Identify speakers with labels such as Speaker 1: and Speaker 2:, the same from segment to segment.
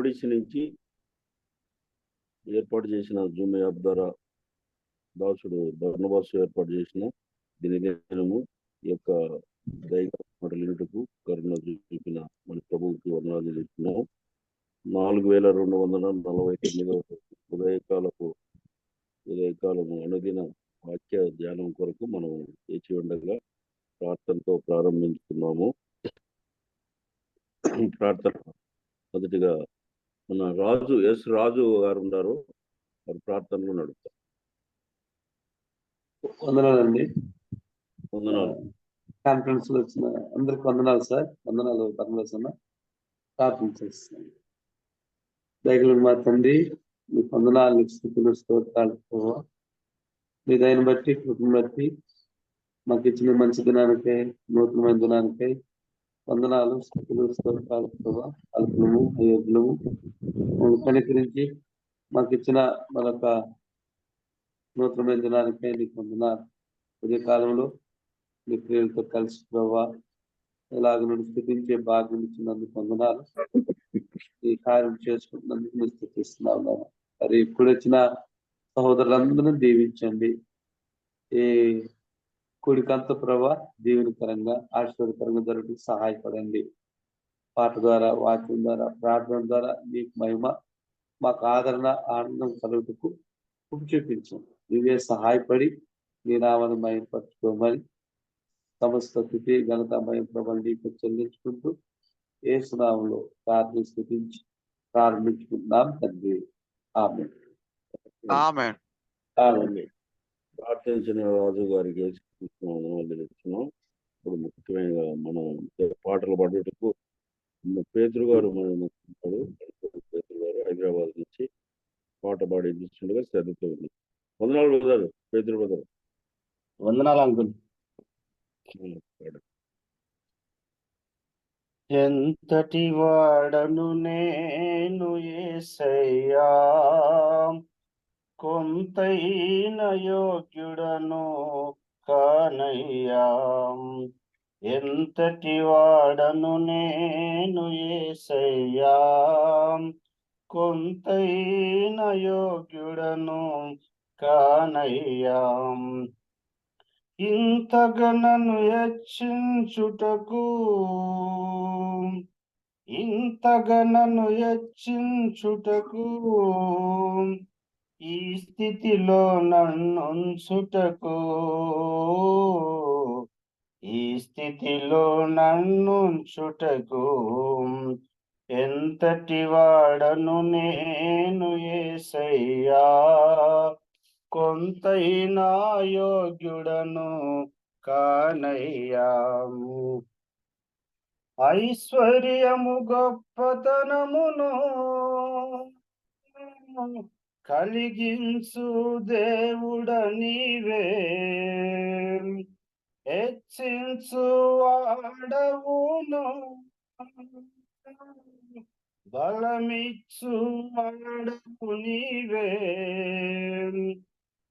Speaker 1: ఒడిస్సా నుంచి ఏర్పాటు చేసిన జూమ్ యాప్ ద్వారా దాసుడు బర్నబాసు ఏర్పాటు చేసిన దినదినము ఈ యొక్క దైవ మాటలుటకు కరుణ చూపిన మన ప్రభువుకి వందనాలు చెప్తున్నాం. 4249 ఉదయకాలము అనుదిన వాక్య ధ్యానం కొరకు మనం వేచి ఉండగా ప్రార్థనతో ప్రారంభించుకున్నాము. ప్రార్థన మొదటిగా మన రాజు గారు ఉన్నారు, వారు ప్రార్థనలో నడుపుతారు.
Speaker 2: వందనాలండి.
Speaker 1: వందనాలు.
Speaker 2: కాన్ఫరెన్స్ లో వచ్చిన అందరికి వందనాలు సార్. వందనాలు పరమేశ్వర. ప్రార్థన చేస్తున్నాను. దయగల మా తండ్రి, మీ వందనాలు స్థితులు స్తోత్రాలు మీ దయని బట్టి కృపను బట్టి మాకు ఇచ్చిన మంచి దినానికై, నూతనమైన దినానికై వందనాలు స్థితులు స్తోత్రాలు అల్పులము అయోగ్యులము కనికరించి మాకు ఇచ్చిన మరొక నూతనమైన దినానికై నీకు వందనాలు. ఉదయ కాలంలో మీ ప్రియులతో కలిసి ప్రభావ ఎలాగ నుండి స్థితించే భాగ్యం ఇచ్చినందుకు వందనాలు. ఈ కార్యం చేసుకుంటున్నందుకు మీరు స్థితిస్తున్నాను. మరి ఇప్పుడు వచ్చిన సహోదరులందరూ దీవించండి. ఈ కూడికంత ప్రభావ దీవెనకరంగా ఆశీర్వాదకరంగా జరగడానికి సహాయపడండి. పాట ద్వారా, వాక్యం ద్వారా, ప్రార్థన ద్వారా మీకు మహిమ, మాకు ఆదరణ, ఆనందం కలుగుటకు చూపించండి. నువ్వే సహాయపడి నీ నామాన్ని మహిమపరచుకోమని సమస్త స్థితి ఘనత మహిమ ప్రభావం నీకు చెల్లించుకుంటూ యేసు నామములో ప్రార్థన స్తుతించి ప్రారంభించుకుంటున్నాం తండ్రి. ఆమేన్.
Speaker 1: ప్రార్థించిన రాజు గారికి తెలుస్తున్నాం. ఇప్పుడు ముఖ్యంగా మనం పాటలు పాడేటకు పేతురు గారు పేతురు గారు హైదరాబాద్ నుంచి పాట పాడి చూస్తుండగా శ్రద్ధతో ఉంది. వందనాలు బ్రదర్, పేతురు బ్రదర్.
Speaker 2: వందనాలు అంకుల్. ఎంతటి వాడను నేను యేసయ్యా, కొంతైన యోగ్యుడను కానయ్యా. ఎంతటి వాడను నేను యేసయ్యా, కొంతైన యోగ్యుడను కానయ్యా. ఇంతగనను హెచ్చించుటకు ఈ స్థితిలో నన్నుంచుటకు ఎంతటి వాడను నేను యేసయ్యా, కొంతైనా యోగ్యుడను కానయ్యా. ఐశ్వర్యము గొప్పతనమును కలిగించు దేవుడ నీవే, హెచ్చించు వాడవును బలమిచ్చు వాడవు నీవే.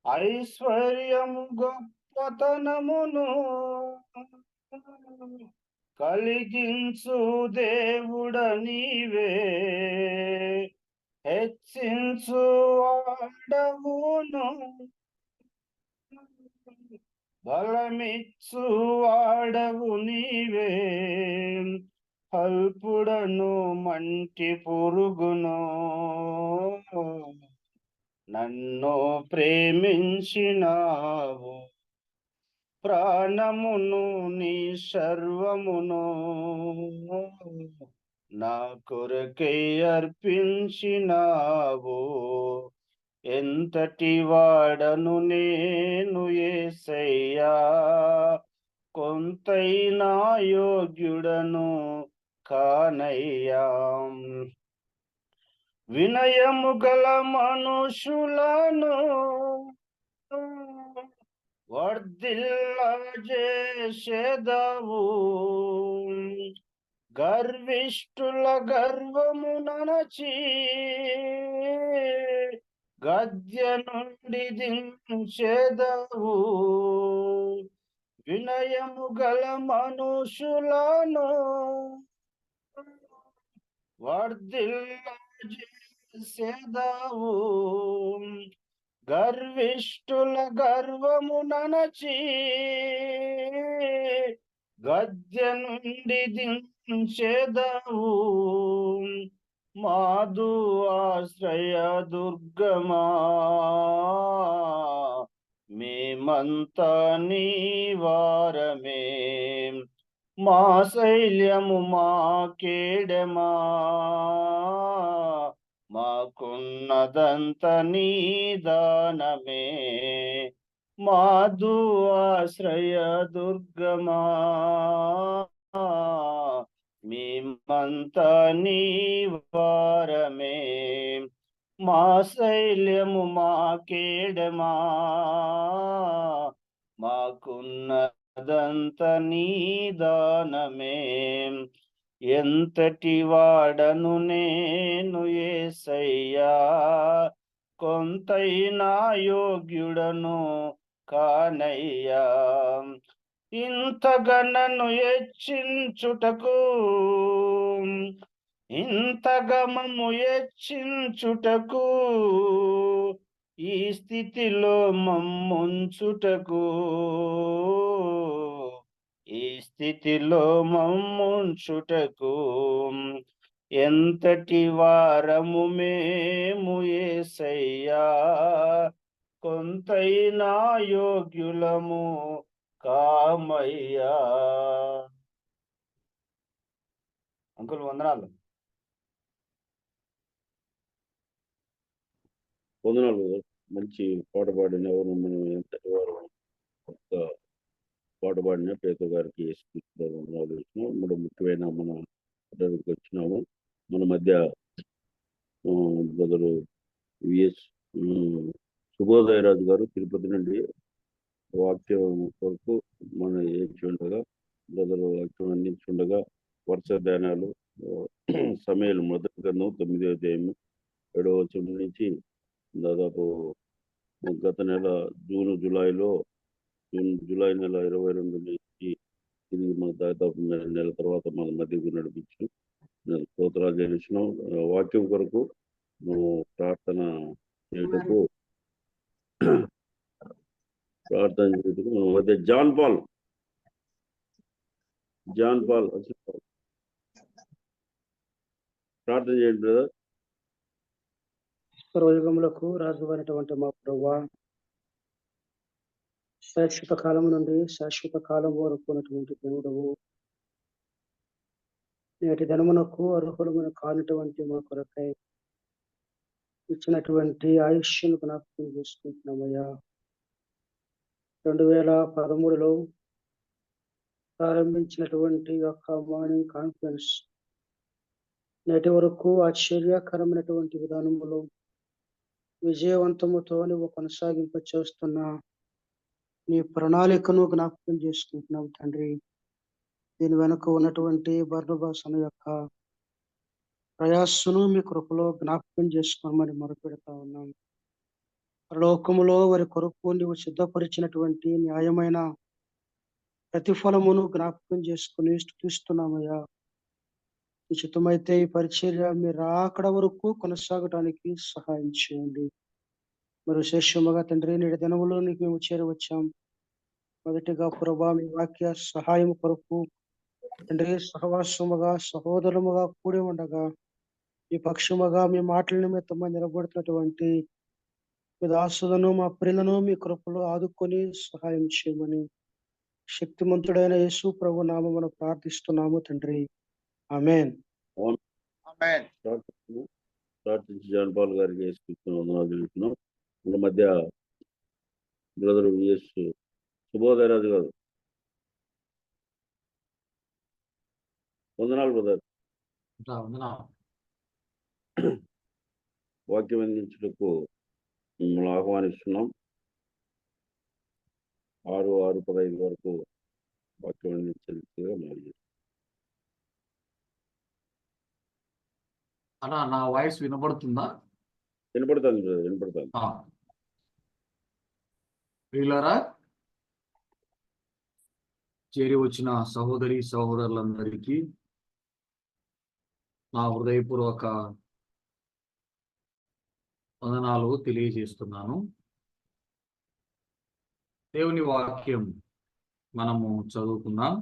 Speaker 2: ఐశ్వర్యము గొప్పతనమును కలిగించు దేవుడ నీవే, హెచ్చించు వాడవును బలమిచ్చు వాడవు నీవే. అల్పుడను మంటి పురుగును నన్ను ప్రేమించినావు, ప్రాణమును నీ సర్వమును నా కొరకై అర్పించినావు. ఎంతటి వాడను నేను యేసయ్యా, కొంతైనా యోగ్యుడను కానయ్యా. వినయము గల మనుషులను వర్ధిల్లజేసెదవు, గర్విష్ఠుల గర్వము నణచి గద్య నుండి దించెదవు. వినయము గల మనుషులను వర్ధిల్ల చేసేదావు గర్విష్ఠుల గర్వము ననచి గద్దె నుండి దించెదవు మాధు ఆశ్రయ దుర్గమా మేమంతా నీ వారమే మా శైల్యము మా కేడమా మాకున్నదంత నీ దానమే మాధు ఆశ్రయ దుర్గమా మేమంతా నీ వారమే మా శైల్యము మా కేడమా మాకున్నదంత నీ దానమే ఎంతటి వాడను నేను యేసయ్యా కొంతైనా యోగ్యుడను కానయ్యా ఇంతగా నన్ను హెచ్చించుటకు ఇంతగా మమ్ము హెచ్చించుటకు ఈ స్థితిలో మమ్ముంచుటకు ఈ స్థితిలో మమ్ముంచుటకు ఎంతటి వారము మేము యేసయ్యా కొంతైనా యోగ్యులము కామయ్యా. అంకుల్ వందనాలు.
Speaker 1: వందనాలు బ్రదర్. మంచి పాట పాడిన మనం ఎంతటి వారు కొత్త పాట పాడిన పేద గారికి వందనాలు ఇచ్చినాం. మనం ముఖ్యమైన మన దగ్గరికి వచ్చినాము. మన మధ్య బ్రదరు విఎస్ శుభోదయరాజు గారు తిరుపతి నుండి వాక్యం కొరకు మన ఏడ్చుండగా బ్రదరు వాక్యం అందించుండగా వర్ష ధ్యానాలు సమయాలు మొదటి గ్రంథం 9వ అధ్యాయం 7వ వచనం నుంచి దాదాపు గత నెల జూలై నెల 22 నుంచి ఇది మన దాదాపు నెల తర్వాత మన మధ్యకు నడిపించు స్తోత్రాలు చేసినాం. వాక్యం కొరకు మేము ప్రార్థన చేయటకు మన మధ్య జాన్ పాల్ ప్రార్థన చేయండి బ్రదర్.
Speaker 3: సర్వయుగములకు రాజు అయినటువంటి మా ప్రభువా, శాశ్వత కాలం నుండి శాశ్వత కాలం వరకు ఉన్నటువంటి దేవుడవు, నేటి దినమునకు అర్హులమైన కానిటువంటి మా కొరకై ఇచ్చినటువంటి ఆయుష్ను జ్ఞాపకం చేసుకుంటున్నామయ్యా. 2013లో ప్రారంభించినటువంటి యొక్క మార్నింగ్ కాన్ఫరెన్స్ నేటి వరకు ఆశ్చర్యకరమైనటువంటి విధానములో విజయవంతముతో నువ్వు కొనసాగింప చేస్తున్న నీ ప్రణాళికను జ్ఞాపకం చేసుకుంటున్నావు తండ్రి. దీని వెనుక ఉన్నటువంటి బర్నబాస్ అనే యొక్క ప్రయాసను మీ కృపలో జ్ఞాపకం చేసుకోమని మొరపెడతా ఉన్నాం. పరలోకములో వారి కొరకు నువ్వు సిద్ధపరిచినటువంటి న్యాయమైన ప్రతిఫలమును జ్ఞాపకం చేసుకుని స్తుతిస్తున్నామయ్యా. ఉచితమైతే ఈ పరిచర్య మీరు అక్కడ వరకు కొనసాగటానికి సహాయం చేయండి. మరి విశేషముగా తండ్రి నేటి దినములో నీకు మేము చేరవచ్చాం. మొదటిగా ప్రభా మీ వాక్య సహాయం కొరకు తండ్రి సహవాసముగా సహోదరముగా కూడి ఉండగా ఈ పక్షముగా మీ మాటల నిమిత్తమై నిలబడుతున్నటువంటి మీ దాసులను మా ప్రియులను మీ కృపలో ఆదుకొని సహాయం చేయమని శక్తిమంతుడైన యేసు ప్రభు నామమున ప్రార్థిస్తున్నాము తండ్రి. ఆమేన్.
Speaker 1: ప్రార్థించి జాన్ పాల్ గారికి వందనాలు. మన మధ్య బ్రదర్ విఎస్ శుభోదయరాజు గారు. వందనాలు బ్రదర్. వాక్యం అందించుటకు మిమ్మల్ని ఆహ్వానిస్తున్నాం. 6:15 వరకు వాక్యం అందించేందుకు
Speaker 4: అన్నా నా వాయిస్ వినపడుతుందా?
Speaker 1: వినపడుతుంది బ్రదర్, వినపడుతుంది.
Speaker 4: ప్రియులారా, చేరి వచ్చిన సహోదరి సహోదరులందరికీ నా హృదయపూర్వక వందనాలు తెలియజేస్తున్నాను. దేవుని వాక్యం మనము చదువుకున్నాం.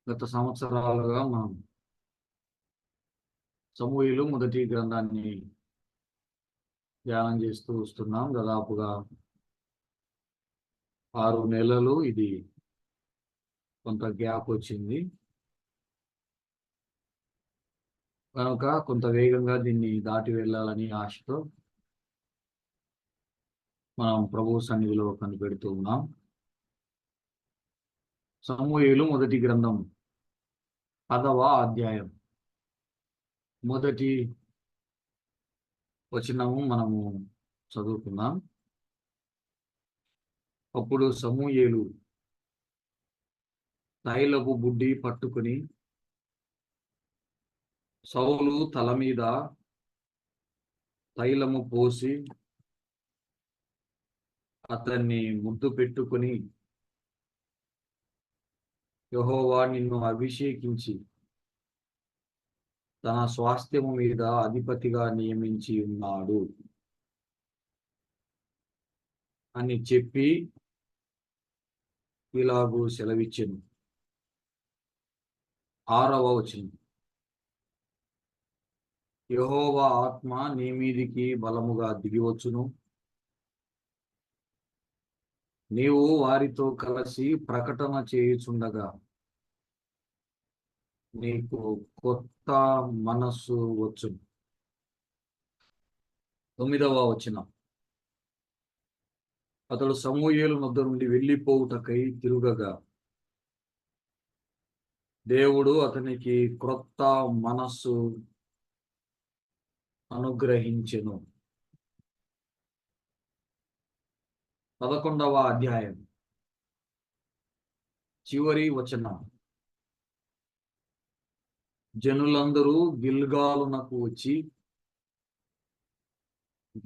Speaker 4: గత సంవత్సరాలుగా మనం సమూయేలు మొదటి గ్రంథాన్ని ధ్యానం చేస్తూ వస్తున్నాం. దాదాపుగా 6 నెలలు ఇది కొంత గ్యాప్ వచ్చింది కనుక కొంత వేగంగా దీన్ని దాటి వెళ్ళాలని ఆశతో మనం ప్రభు సన్నిధిలో కనిపెడుతూ ఉన్నాం. సమూయేలు మొదటి గ్రంథం 10వ అధ్యాయం మొదటి వచనము మనము చదువుకుందాం. అప్పుడు సమూయేలు తైలపు బుడ్డి పట్టుకుని సౌలు తల మీద తైలము పోసి అతన్ని ముద్దు పెట్టుకుని, యెహోవా నిన్ను అభిషేకించి తన స్వాస్థ్యము మీద అధిపతిగా నియమించి ఉన్నాడు అని చెప్పి ఇలాగూ సెలవిచ్చెను. 6వ వచనం, యెహోవా ఆత్మ నీ మీదికి బలముగా దిగివచ్చును, నీవు వారితో కలిసి ప్రకటన చేయుచుండగా నీకు కొత్త మనస్సు వచ్చును. 9వ వచనం, అతడు సమూయేలు వద్ద నుండి వెళ్ళిపోవుటకై తిరుగగా దేవుడు అతనికి క్రొత్త మనస్సు అనుగ్రహించెను. 11వ అధ్యాయం చివరి వచనం, జనులందరూ గిల్గాలునకు వచ్చి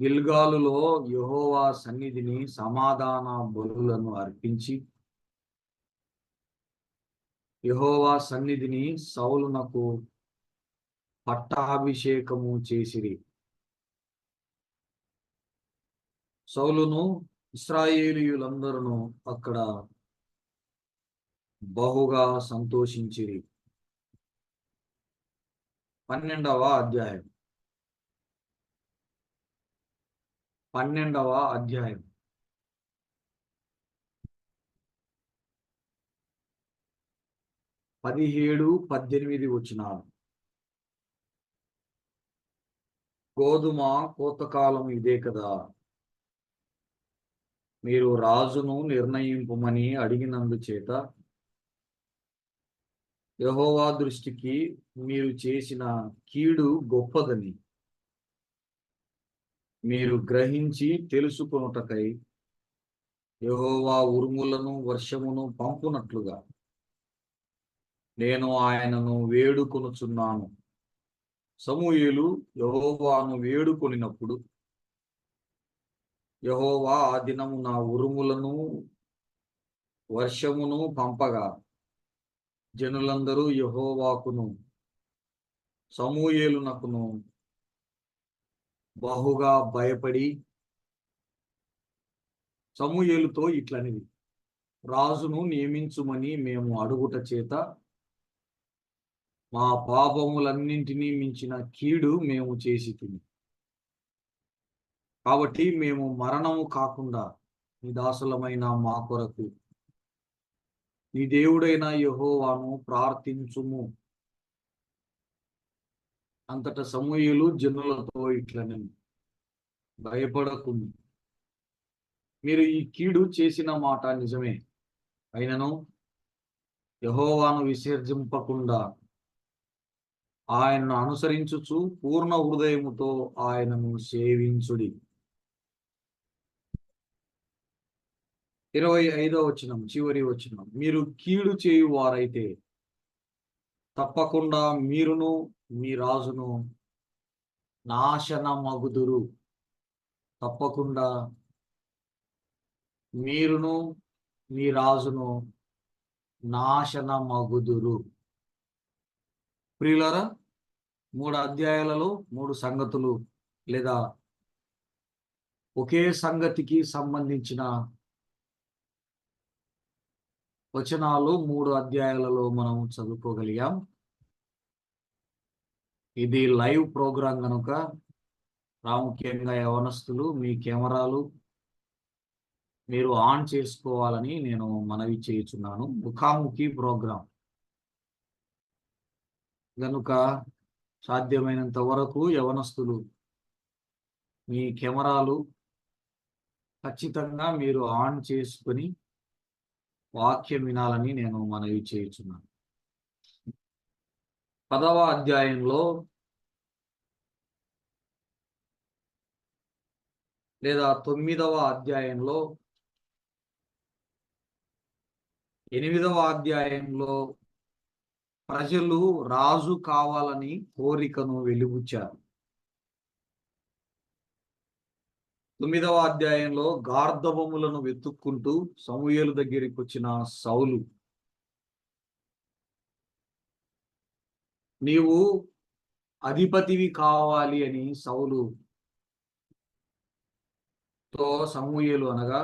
Speaker 4: గిల్గాలులో యెహోవా సన్నిధిని సమాధాన బలులను అర్పించి యెహోవా సన్నిధిని సౌలునకు పట్టాభిషేకము చేసిరి. సౌలును ఇశ్రాయేలీయులందరూ అక్కడ బహుగా సంతోషించిరి. 12వ అధ్యాయం 17, 18 వచనాలు. గోధుమ కోతకాలం ఇదే కదా, మీరు రాజును నిర్ణయింపమని అడిగినందుచేత యెహోవా దృష్టికి మీరు చేసిన కీడు గొప్పదని మీరు గ్రహించి తెలుసుకొనుటకై యెహోవా ఉరుములను వర్షమును పంపునట్లుగా నేను ఆయనను వేడుకొనుచున్నాను. సమూయేలు యెహోవాను వేడుకొనినప్పుడు యెహోవా ఆ దినమున ఉరుములను వర్షమును పంపగా జనులందరూ యెహోవాకును సమూయేలునకును బహుగా భయపడి సమూయేలుతో ఇట్లనిది, రాజును నియమించుమని మేము అడుగుట చేత మా పాపములన్నింటినీ మించిన కీడు మేము చేసితిమి. కాబట్టి మేము మరణము కాకుండా నీ దాసులమైన మా కొరకు నీ దేవుడైన యెహోవాను ప్రార్థించుము. అంతటా సమూయేలు జనులతో ఇట్లనెను, భయపడకుము, మీరు ఈ కీడు చేసిన మాట నిజమే, అయినను యెహోవాను విసర్జింపకుండా ఆయనను అనుసరించుచు పూర్ణ హృదయముతో ఆయనను సేవించుడి. 25వ వచనం చివరి వచనం, మీరు కీడు చేయువారైతే తప్పకుండా మీరును మీ రాజును నాశనమగుదురు. తప్పకుండా మీరును మీ రాజును నాశనమగుదురు. ప్రియులారా, 3 అధ్యాయాలలో 3 సంగతులు లేదా ఒకే సంగతికి సంబంధించిన వచనాలు 3 అధ్యాయాలలో మనం చదువుకోగలిగాం. ఇది లైవ్ ప్రోగ్రాం కనుక ప్రాముఖ్యంగా యవనస్తులు మీ కెమెరాలు మీరు ఆన్ చేసుకోవాలని నేను మనవి చేయుచున్నాను. ముఖాముఖి ప్రోగ్రాం కనుక సాధ్యమైనంత వరకు యవనస్తులు మీ కెమెరాలు ఖచ్చితంగా మీరు ఆన్ చేసుకొని వాక్యం వినాలని నేను మనవి చేయుచున్నాను. 10వ అధ్యాయంలో లేదా 9వ అధ్యాయంలో 8వ అధ్యాయంలో ప్రజలు రాజు కావాలని కోరికను వెలిబుచ్చారు. 9వ అధ్యాయంలో గార్ధబములను వెతుక్కుంటూ సమూయేలు దగ్గరికి వచ్చిన సౌలు, నీవు అధిపతివి కావాలి అని సౌలు తో సమూయేలు అనగా,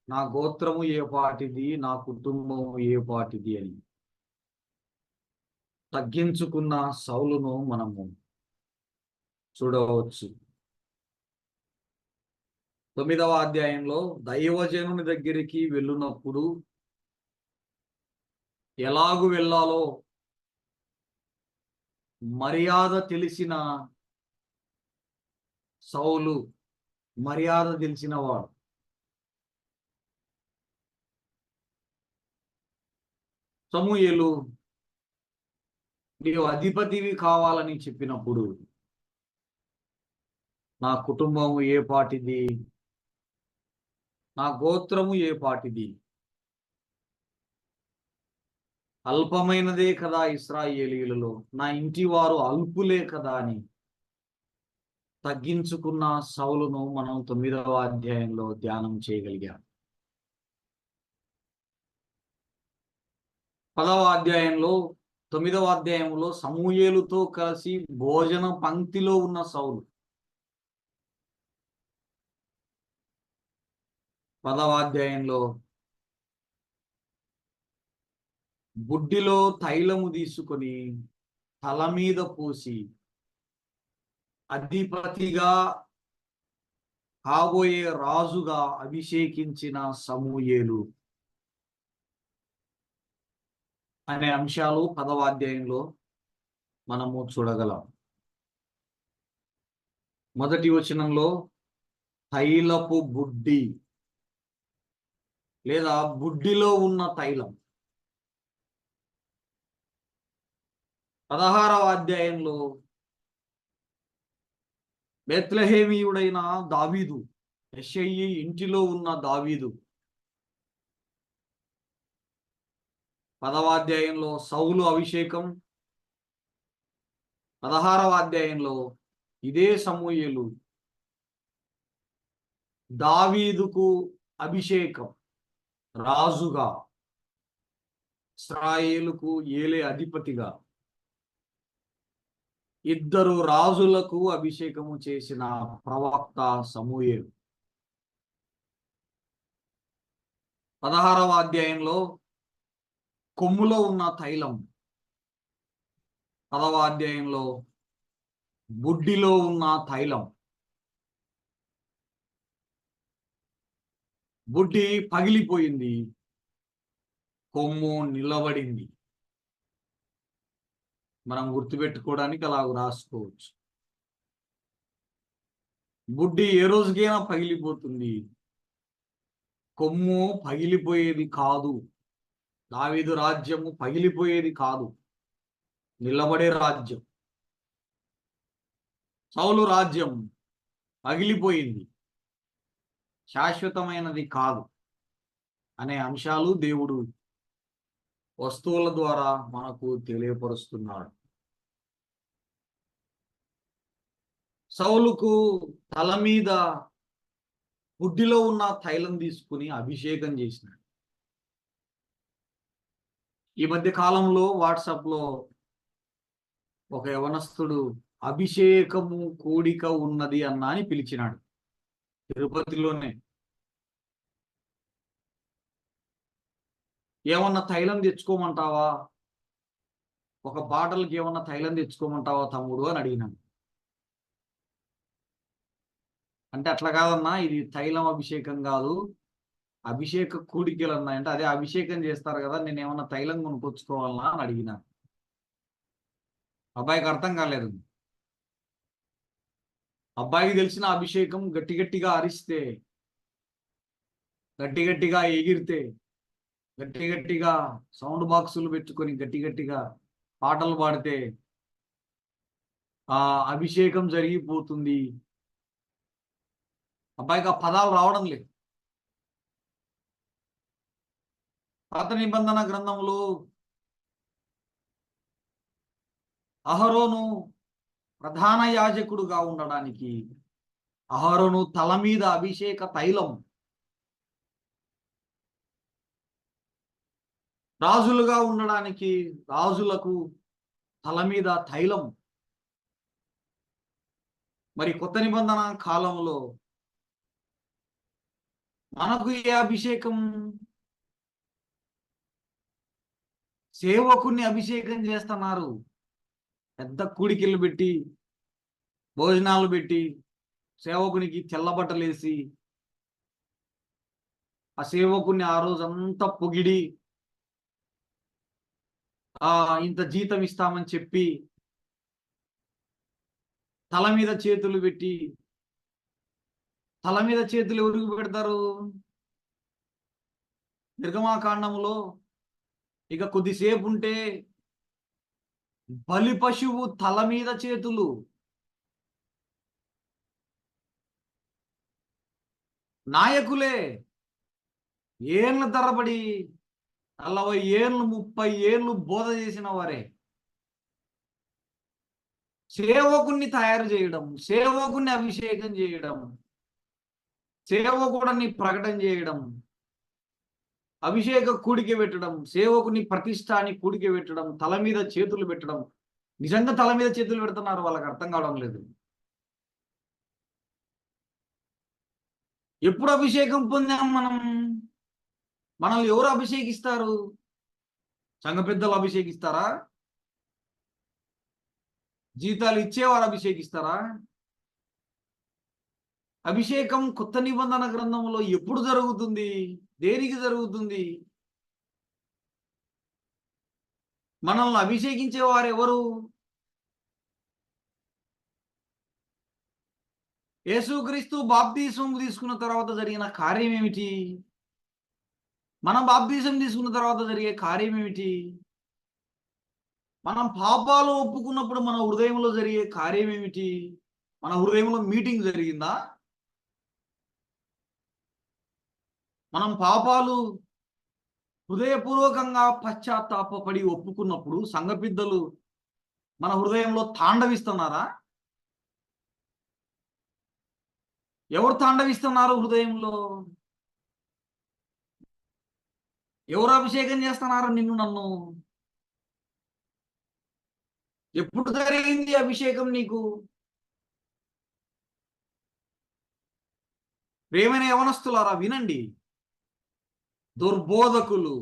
Speaker 4: నా గోత్రము ఏ పాటిది, నా కుటుంబము ఏ పాటిది అని తగ్గించుకున్న సౌలును మనము చూడవచ్చు. 9వ అధ్యాయంలో దైవజనుని దగ్గరికి వెళ్ళినప్పుడు ఎలాగు వెళ్ళాలో మర్యాద తెలిసిన సౌలు, మర్యాద తెలిసినవాడు. సమూయేలు నీవు అధిపతివి కావాలని చెప్పినప్పుడు నా కుటుంబము ఏ పాటిది, నా గోత్రము ఏ పాటిది, అల్పమైనదే కదా ఇశ్రాయేలీయులలో, నా ఇంటి వారు అల్పులే కదా అని తగ్గించుకున్న సౌలును మనం 9వ అధ్యాయంలో ధ్యానం చేయగలిగాం. 10వ అధ్యాయంలో 9వ అధ్యాయంలో సమూయేలుతో కలిసి భోజన పంక్తిలో ఉన్న సౌలు 10వ అధ్యాయంలో బుడ్డిలో తైలము తీసుకొని తల మీద పూసి అధిపతిగా కాబోయే రాజుగా అభిషేకించిన సమూయేలు అనే అంశాలు 10వ అధ్యాయంలో మనము చూడగలం. మొదటి వచనంలో తైలపు బుడ్డి లేదా బుడ్డిలో ఉన్న తైలం. 16వ అధ్యాయంలో బెత్లెహేమీయుడైన దావీదు, యెషయి ఇంటిలో ఉన్న దావీదు. 10వ అధ్యాయంలో సౌలు అభిషేకం. 16వ అధ్యాయంలో ఇదే సమూయేలు దావీదుకు అభిషేకం, రాజుగా, ఇశ్రాయేలుకు ఏలే అధిపతిగా, ఇద్దరు రాజులకు అభిషేకము చేసిన ప్రవక్త సమూయేలు. 16వ అధ్యాయంలో కొమ్ములో ఉన్న తైలం. 10వ అధ్యాయంలో బుడ్డిలో ఉన్న తైలం. బుడ్డి పగిలిపోయింది, కొమ్ము నిలబడింది. మనం గుర్తుపెట్టుకోవడానికి అలా రాసుకోవచ్చు. బుడ్డి ఏ రోజుకైనా పగిలిపోతుంది, కొమ్ము పగిలిపోయేది కాదు. దావీదు రాజ్యము పగిలిపోయేది కాదు, నిలబడే రాజ్యం. సౌలు రాజ్యం పగిలిపోయింది, శాశ్వతమైనది కాదు అనే అంశాలు దేవుడు వస్తువుల ద్వారా మనకు తెలియపరుస్తున్నాడు. సౌలుకు తల మీద బుడ్డిలో ఉన్న తైలం తీసుకుని అభిషేకం చేసినాడు. ఈ మధ్య కాలంలో వాట్సాప్లో ఒక యవనస్తుడు అభిషేకము కూడిక ఉన్నది అన్న అని పిలిచినాడు. తిరుపతిలోనే ఏమన్నా తైలం తెచ్చుకోమంటావా, ఒక బాటలకి ఏమన్నా తైలం తెచ్చుకోమంటావా తమ్ముడు అని అడిగినాను. అంటే అట్లా కాదన్నా, ఇది తైలం అభిషేకం కాదు, అభిషేక కూడికలు అన్నా. అంటే అదే అభిషేకం చేస్తారు కదా, నేను ఏమన్నా తైలం కొనుక్కొచ్చుకోవాలన్నా అని అడిగినాను. అబ్బాయికి అర్థం కాలేదు. అబ్బాయికి తెలిసిన అభిషేకం గట్టి గట్టిగా అరిస్తే, గట్టి గట్టిగా ఎగిరితే, గట్టి గట్టిగా సౌండ్ బాక్సులు పెట్టుకొని గట్టి గట్టిగా పాటలు పాడితే ఆ అభిషేకం జరిగిపోతుంది. అబ్బాయికి ఆ పదాలు రావడం లేదు. పాత నిబంధన గ్రంథంలో అహరోను ప్రధాన యాజకుడుగా ఉండడానికి, అహరోను తల మీద అభిషేక తైలం, రాజులుగా ఉండడానికి రాజులకు తల మీద తైలం. మరి కొత్త నిబంధన కాలంలో మనకు ఏ అభిషేకం? సేవకుని అభిషేకం చేస్తున్నారు. పెద్ద కూడికిళ్ళు పెట్టి, భోజనాలు పెట్టి, సేవకునికి తెల్లబట్టలు వేసి, ఆ సేవకుని ఆ రోజంతా పొగిడి, ఇంత జీతం ఇస్తామని చెప్పి, తల మీద చేతులు పెట్టి, తల మీద చేతులు ఎవరికి పెడతారు? నిర్గమాకాండంలో ఇక కొద్దిసేపు ఉంటే బలి పశువు తల మీద చేతులు. నాయకులే ఏళ్ళ తరబడి 40 ఏళ్ళు 30 ఏళ్ళు బోధ చేసిన వారే సేవకుణ్ణి తయారు చేయడం, సేవకుణ్ణి అభిషేకం చేయడం, సేవకుడిని ప్రకటన చేయడం, అభిషేక కూడిక పెట్టడం, సేవకుని ప్రతిష్టాని కూడిక పెట్టడం, తల మీద చేతులు పెట్టడం. నిజంగా తల మీద చేతులు పెడుతున్నారు, వాళ్ళకి అర్థం కావడం లేదు. ఎప్పుడు అభిషేకం పొందాం మనం? మనల్ని ఎవరు అభిషేకిస్తారు? సంఘ పెద్దలు అభిషేకిస్తారా? జీతాలు ఇచ్చేవారు అభిషేకిస్తారా? అభిషేకం కొత్త నిబంధన గ్రంథంలో ఎప్పుడు జరుగుతుంది? దేనికి జరుగుతుంది? మనల్ని అభిషేకించే వారు ఎవరు? యేసుక్రీస్తు బాప్తీసం తీసుకున్న తర్వాత జరిగిన కార్యం ఏమిటి? మనం బాప్తీసం తీసుకున్న తర్వాత జరిగే కార్యం ఏమిటి? మనం పాపాలు ఒప్పుకున్నప్పుడు మన హృదయంలో జరిగే కార్యం ఏమిటి? మన హృదయంలో మీటింగ్ జరిగిందా? మనం పాపాలు హృదయపూర్వకంగా పశ్చాత్తాపడి ఒప్పుకున్నప్పుడు సంఘ పెద్దలు మన హృదయంలో తాండవిస్తున్నారా? ఎవరు తాండవిస్తున్నారు హృదయంలో? ఎవరు అభిషేకం చేస్తున్నారు నిన్ను నన్ను? ఎప్పుడు జరిగింది అభిషేకం నీకు? ప్రేమైన యవనస్తులారా వినండి. దుర్బోధకులు,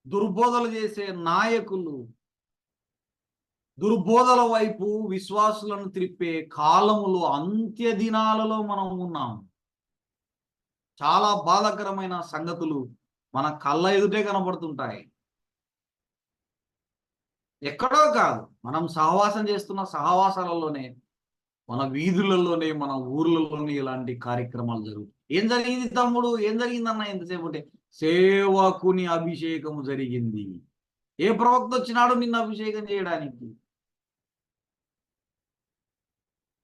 Speaker 4: దుర్బోధలు చేసే నాయకులు, దుర్బోధల వైపు విశ్వాసులను త్రిప్పే కాలములో, అంత్య దినాలలో మనం ఉన్నాం. చాలా బాధాకరమైన సంగతులు మన కళ్ళ ఎదుటే కనబడుతుంటాయి. ఎక్కడో కాదు, మనం సహవాసం చేస్తున్న సహవాసాలలోనే, మన వీధులలోనే, మన ఊర్లలోనే ఇలాంటి కార్యక్రమాలు జరుగుతాయి. ఏం జరిగింది తమ్ముడు? ఏం జరిగిందన్న ఎంతసేపు అంటే, సేవకుని అభిషేకము జరిగింది. ఏ ప్రవక్త వచ్చినాడు నిన్ను అభిషేకం చేయడానికి?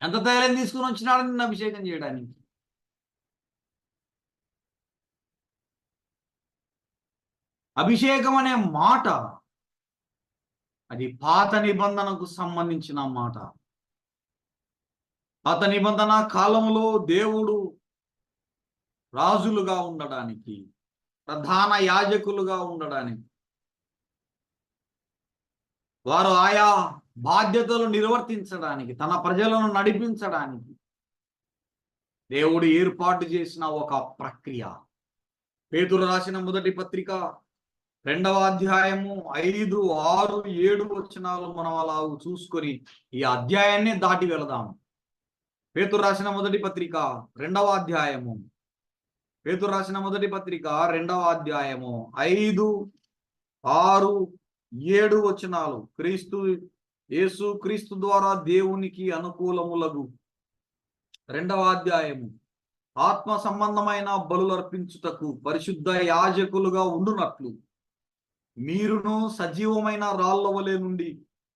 Speaker 4: ఎంత తైలం తీసుకుని వచ్చినాడు నిన్ను అభిషేకం చేయడానికి? అభిషేకం అనే మాట అది పాత నిబంధనకు సంబంధించిన మాట. పాత నిబంధన కాలంలో దేవుడు రాజులుగా ఉండడానికి, ప్రధాన యాజకులుగా ఉండడానికి, వారు ఆయా బాధ్యతలు నిర్వర్తించడానికి, తన ప్రజలను నడిపించడానికి దేవుడు ఏర్పాటు చేసిన ఒక ప్రక్రియ. పేతురు రాసిన మొదటి పత్రిక 2వ అధ్యాయము 5, 6, 7 వచనాలు మనం అలా చూసుకొని ఈ అధ్యాయాన్ని దాటి వెళదాం. పేతురు రాసిన మొదటి పత్రిక 2వ అధ్యాయము, పేతురు రాసిన మొదటి పత్రిక 2వ అధ్యాయము 5, 6, 7 వచనాలు. యేసు క్రీస్తు ద్వారా దేవునికి అనుకూలములగు 2వ అధ్యాయము ఆత్మ సంబంధమైన బలులు అర్పించుటకు పరిశుద్ధ యాజకులుగా ఉండునట్లు మీరును సజీవమైన రాళ్ల వలె నుండి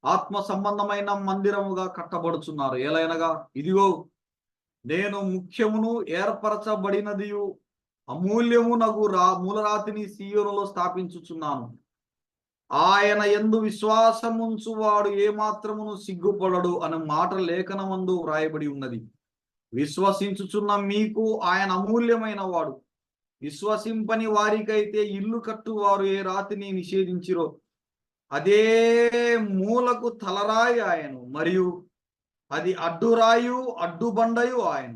Speaker 4: ఆత్మ సంబంధమైన మందిరముగా కట్టబడుచున్నారు. ఎలయనగా ఇదిగో నేను ముఖ్యమును ఏర్పరచబడినదియు అమూల్యమునగు మూలరాతిని సీయోనులో స్థాపించుచున్నాను. ఆయన యందు విశ్వాసముంచువాడు ఏమాత్రమును సిగ్గుపడడు అనే మాట లేఖనమందు వ్రాయబడి ఉన్నది. విశ్వసించుచున్న మీకు ఆయన అమూల్యమైన వాడు. విశ్వసింపని వారికైతే ఇల్లు కట్టువారు ఏ రాతిని నిషేధించిరో అదే మూలకు తలరాయి ఆయను, మరియు అది అడ్డురాయు అడ్డుబండయు ఆయన.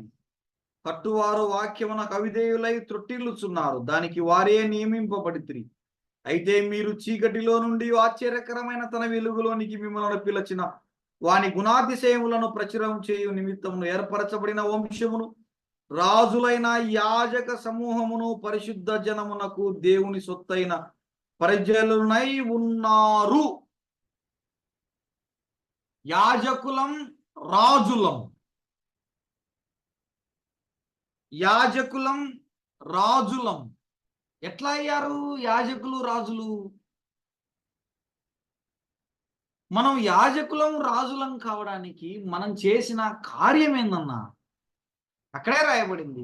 Speaker 4: కట్టువారు వాక్యమునకు అవిధేయులై త్రొట్టిల్లుచున్నారు, దానికి వారే నియమింపబడితిరి. అయితే మీరు చీకటిలో నుండి ఆశ్చర్యకరమైన తన వెలుగులోనికి మిమ్మల్ని పిలిచిన వాని గుణాతిశయములను ప్రచురం చేయు నిమిత్తమును ఏర్పరచబడిన వంశమును, రాజులైన యాజక సమూహమును, పరిశుద్ధ జనమునకు దేవుని సొత్తైన ప్రజలునై ఉన్నారు. యాజకులం, రాజులం. యాజకులం, రాజులం. ఎట్లా అయ్యారు యాజకులు, రాజులు? మనం యాజకులం, రాజులం కావడానికి మనం చేసిన కార్యం ఏందన్నా? అక్కడే రాయబడింది,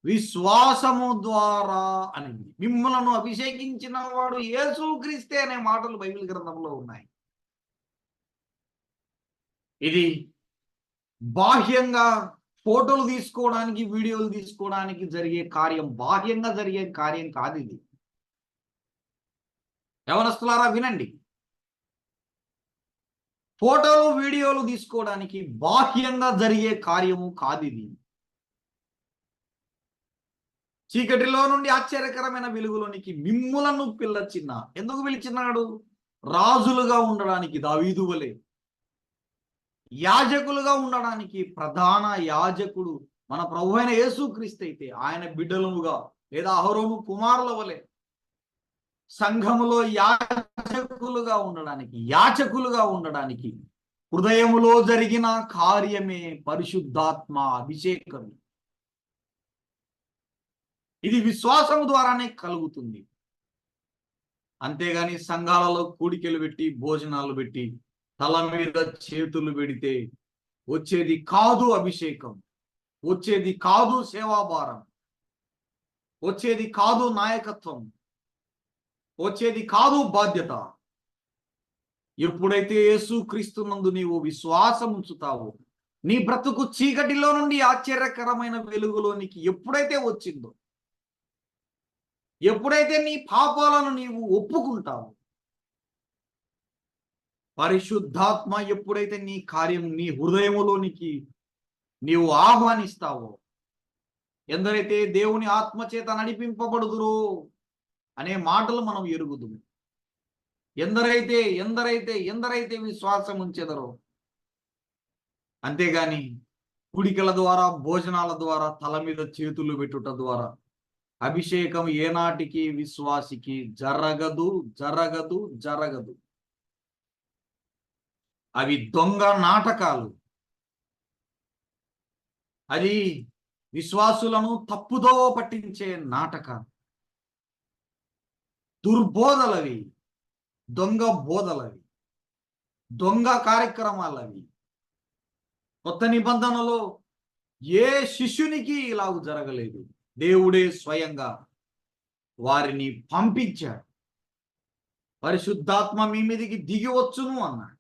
Speaker 4: విశ్వాసము ద్వారా అనేది. మిమ్మలను అభిషేకించిన వాడు యేసుక్రీస్తే అనే మాటలు బైబిల్ గ్రంథంలో ఉన్నాయి. ఇది బాహ్యంగా ఫోటోలు తీసుకోవడానికి, వీడియోలు తీసుకోవడానికి జరిగే కార్యం, బాహ్యంగా జరిగే కార్యం కాదు ఇది. యవనస్తులారా వినండి, ఫోటోలు వీడియోలు తీసుకోవడానికి బాహ్యంగా జరిగే కార్యము కాదు ఇది. చీకటిలో నుండి ఆశ్చర్యకరమైన వెలుగులోనికి మిమ్ములను పిలిచిన. ఎందుకు పిలిచినాడు? రాజులుగా ఉండడానికి, దావీదు వలె. యాజకులుగా ఉండడానికి, ప్రధాన యాజకుడు మన ప్రభు అయిన యేసుక్రీస్తు అయితే ఆయన బిడ్డలుగా లేదా అహరోను కుమారుల వలె సంఘములో యాజకులుగా ఉండడానికి, యాచకులుగా ఉండడానికి హృదయములో జరిగిన కార్యమే పరిశుద్ధాత్మ అభిషేకం. ఇది విశ్వాసము ద్వారానే కలుగుతుంది. అంతేగాని సంఘాలలో కూడికలు పెట్టి, భోజనాలు పెట్టి, తల మీద చేతులు పెడితే వచ్చేది కాదు అభిషేకం, వచ్చేది కాదు సేవాభారం, వచ్చేది కాదు నాయకత్వం, వచ్చేది కాదు బాధ్యత. ఎప్పుడైతే యేసుక్రీస్తునందు నీవు విశ్వాసం ఉంచుతావో, నీ బ్రతుకు చీకటిలో నుండి ఆశ్చర్యకరమైన వెలుగులోనికి ఎప్పుడైతే వచ్చిందో, ఎప్పుడైతే నీ పాపాలను నీవు ఒప్పుకుంటావో, పరిశుద్ధాత్మ ఎప్పుడైతే నీ కార్యం నీ హృదయములోనికి నీవు ఆహ్వానిస్తావో, ఎందరైతే దేవుని ఆత్మ చేత నడిపింపబడుదురో అనే మాటలు మనం ఎరుగుదుము. ఎందరైతే ఎందరైతే ఎందరైతే విశ్వాసం ఉంచెదరో. అంతేగాని కుడికల ద్వారా, భోజనాల ద్వారా, తల మీద చేతులు పెట్టుట ద్వారా అభిషేకం ఏనాటికి విశ్వాసికి జరగదు, జరగదు, జరగదు. అవి దొంగ నాటకాలు. అది విశ్వాసులను తప్పుదో పట్టించే నాటకాలు, దుర్బోధలవి, దొంగ బోధలవి, దొంగ కార్యక్రమాలవి. కొత్త నిబంధనలో ఏ శిష్యునికి ఇలాగ జరగలేదు. దేవుడే స్వయంగా వారిని పంపించాడు. పరిశుద్ధాత్మ మీ మీదికి దిగి వచ్చును అన్నాడు.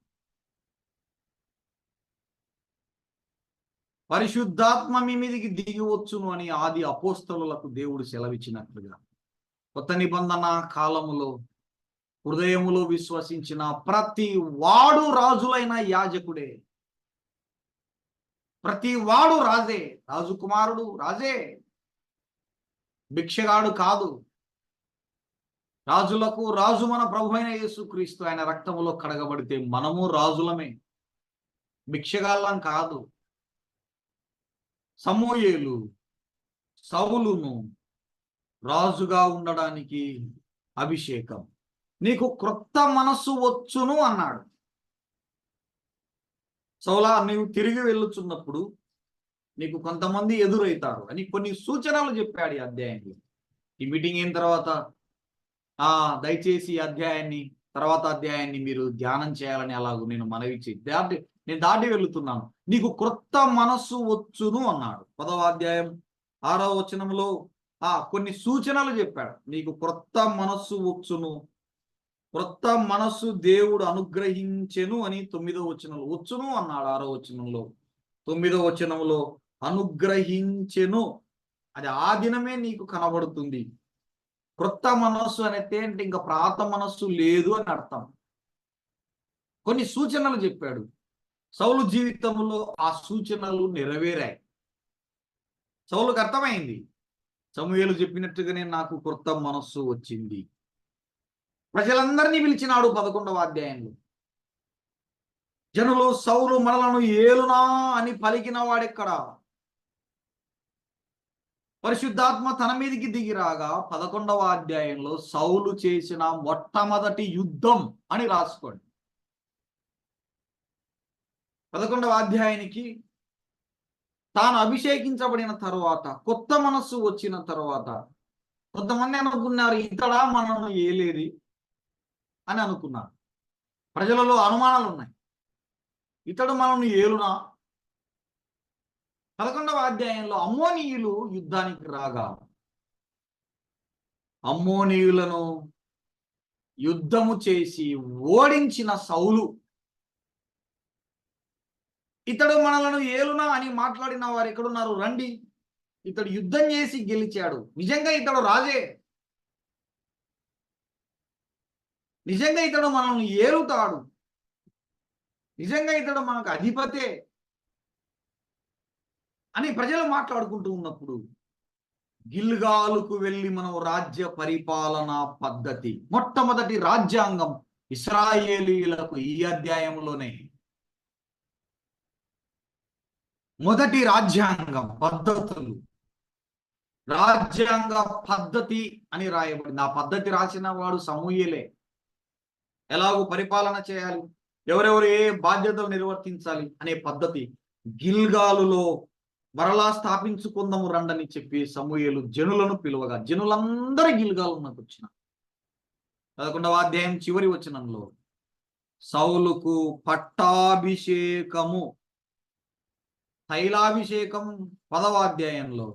Speaker 4: పరిశుద్ధాత్మ మీ మీదికి దిగి వచ్చును అని ఆది అపోస్తలులకు దేవుడు సెలవిచ్చినట్లుగా కొత్త నిబంధన కాలములో హృదయములో విశ్వసించిన ప్రతి వాడు రాజులైన యాజకుడే. ప్రతి వాడు రాజే, రాజుకుమారుడు రాజే, భిక్షగాడు కాదు. రాజులకు రాజు మన ప్రభు అయిన యేసుక్రీస్తు. ఆయన రక్తములో కడగబడితే మనము రాజులమే, భిక్షగాళ్ళం కాదు. సమూయేలు సౌలును రాజుగా ఉండడానికి అభిషేకం. నీకు క్రొత్త మనస్సు వచ్చును అన్నాడు. సౌలా, నీవు తిరిగి వెళ్ళుచున్నప్పుడు నీకు కొంతమంది ఎదురవుతారు అని కొన్ని సూచనలు చెప్పాడు ఈ అధ్యాయంలో. ఈ మీటింగ్ అయిన తర్వాత దయచేసి ఈ అధ్యాయాన్ని, తర్వాత అధ్యాయాన్ని మీరు ధ్యానం చేయాలని అలాగూ నేను మనవి నేను దాటి వెళుతున్నాను. నీకు క్రొత్త మనస్సు వచ్చును అన్నాడు. 10వ అధ్యాయం 6వ వచనంలో కొన్ని సూచనలు చెప్పాడు. నీకు క్రొత్త మనస్సు వచ్చును, క్రొత్త మనస్సు దేవుడు అనుగ్రహించెను అని 9వ వచనంలో వచ్చును అన్నాడు. 6వ వచనంలో, 9వ వచనంలో అనుగ్రహించెను. అది ఆ దినమే నీకు కనబడుతుంది. క్రొత్త మనస్సు అనేది అంటే ఇంకా పాత మనస్సు లేదు అని అర్థం. కొన్ని సూచనలు చెప్పాడు. సౌలు జీవితంలో ఆ సూచనలు నెరవేరాయి. సౌలుకు అర్థమైంది, సమూయేలు చెప్పినట్టుగానే నాకు క్రొత్త మనస్సు వచ్చింది. ప్రజలందరినీ పిలిచినాడు 11వ అధ్యాయంలో. జనులు సౌలు మనలను ఏలునా అని పలికిన వాడెక్కడ? పరిశుద్ధాత్మ తన మీదికి దిగిరాగా 11వ అధ్యాయంలో సౌలు చేసిన మొట్టమొదటి యుద్ధం అని రాసుకోండి. 11వ అధ్యాయానికి తాను అభిషేకించబడిన తరువాత, కొత్త మనస్సు వచ్చిన తరువాత కొంతమంది అనుకున్నారు, ఇతడా మనను ఏలేది అని అనుకున్నారు. ప్రజలలో అనుమానాలు ఉన్నాయి, ఇతడు మనను ఏలునా? 11వ అధ్యాయంలో అమ్మోనీయులు యుద్ధానికి రాగా అమ్మోనీయులను యుద్ధము చేసి ఓడించిన సౌలు, ఇతడు మనలను ఏలునా అని మాట్లాడిన వారు ఎక్కడున్నారు? రండి, ఇతడు యుద్ధం చేసి గెలిచాడు, నిజంగా ఇతడు రాజే, నిజంగా ఇతడు మనల్ని ఏలుతాడు, నిజంగా ఇతడు మనకు అధిపతే అని ప్రజలు మాట్లాడుకుంటూ ఉన్నప్పుడు గిల్గాలుకు వెళ్ళి మనం రాజ్య పరిపాలన పద్ధతి, మొట్టమొదటి రాజ్యాంగం ఇశ్రాయేలీయులకు ఈ అధ్యాయంలోనే మొదటి రాజ్యాంగం పద్ధతులు, రాజ్యాంగ పద్ధతి అని రాయబడింది. ఆ పద్ధతి రాసిన వాడు సమూయేలే. ఎలాగూ పరిపాలన చేయాలి, ఎవరెవరు ఏ బాధ్యతలు నిర్వర్తించాలి అనే పద్ధతి గిల్గాలులో మరలా స్థాపించుకుందాము రండని చెప్పి సమూయేలు జనులను పిలువగా జనులందరూ గిల్గాలున్నకు వచ్చిన 11వ అధ్యాయం చివరి వచనంలో సౌలుకు పట్టాభిషేకము, తైలాభిషేకం 10వ అధ్యాయంలో,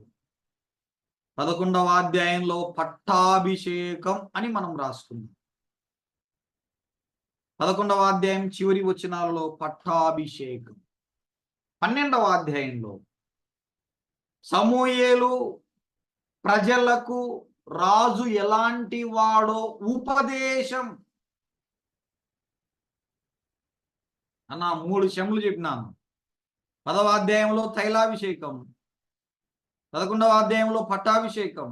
Speaker 4: 11వ అధ్యాయంలో పట్టాభిషేకం అని మనం రాసుకున్నాం. 11వ అధ్యాయం చివరి వచనాలలో పట్టాభిషేకం. 12వ అధ్యాయంలో సమూయేలు ప్రజలకు రాజు ఎలాంటి వాడో ఉపదేశం అన్న 3 శములు చెప్పినాను. 10వ అధ్యాయంలో తైలాభిషేకం, 11వ అధ్యాయంలో పట్టాభిషేకం,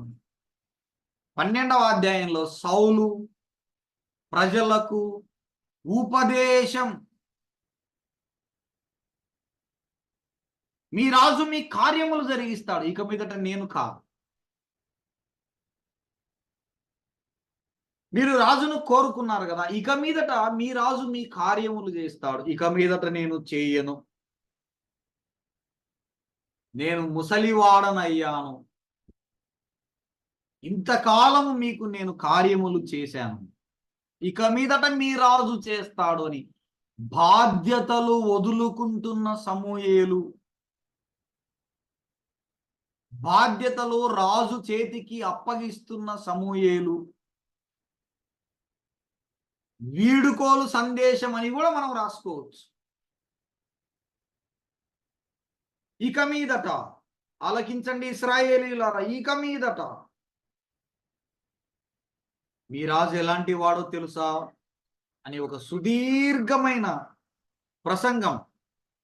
Speaker 4: 12వ అధ్యాయంలో సౌలు ప్రజలకు ఉపదేశం. మీ రాజు మీ కార్యములు జరిగిస్తాడు, ఇక మీదట నేను కాదు. మీరు రాజును కోరుకున్నారు కదా, ఇక మీదట మీ రాజు మీ కార్యములు చేస్తాడు, ఇక మీదట నేను చేయను. నేను ముసలివాడనయ్యాను, ఇంతకాలము మీకు నేను కార్యములు చేశాను, ఇక మీదట మీ రాజు చేస్తాడు అని బాధ్యతలు వదులుకుంటున్న సమూయేలు, బాధ్యతలు రాజు చేతికి అప్పగిస్తున్న సమూయేలు, వీడుకోలు సందేశం అని కూడా మనం రాసుకోవచ్చు. ఇక మీదట ఆలకించండి ఇశ్రాయేలీయులారా, ఇక మీదట మీ రాజు ఎలాంటి వాడో తెలుసా అని ఒక సుదీర్ఘమైన ప్రసంగం.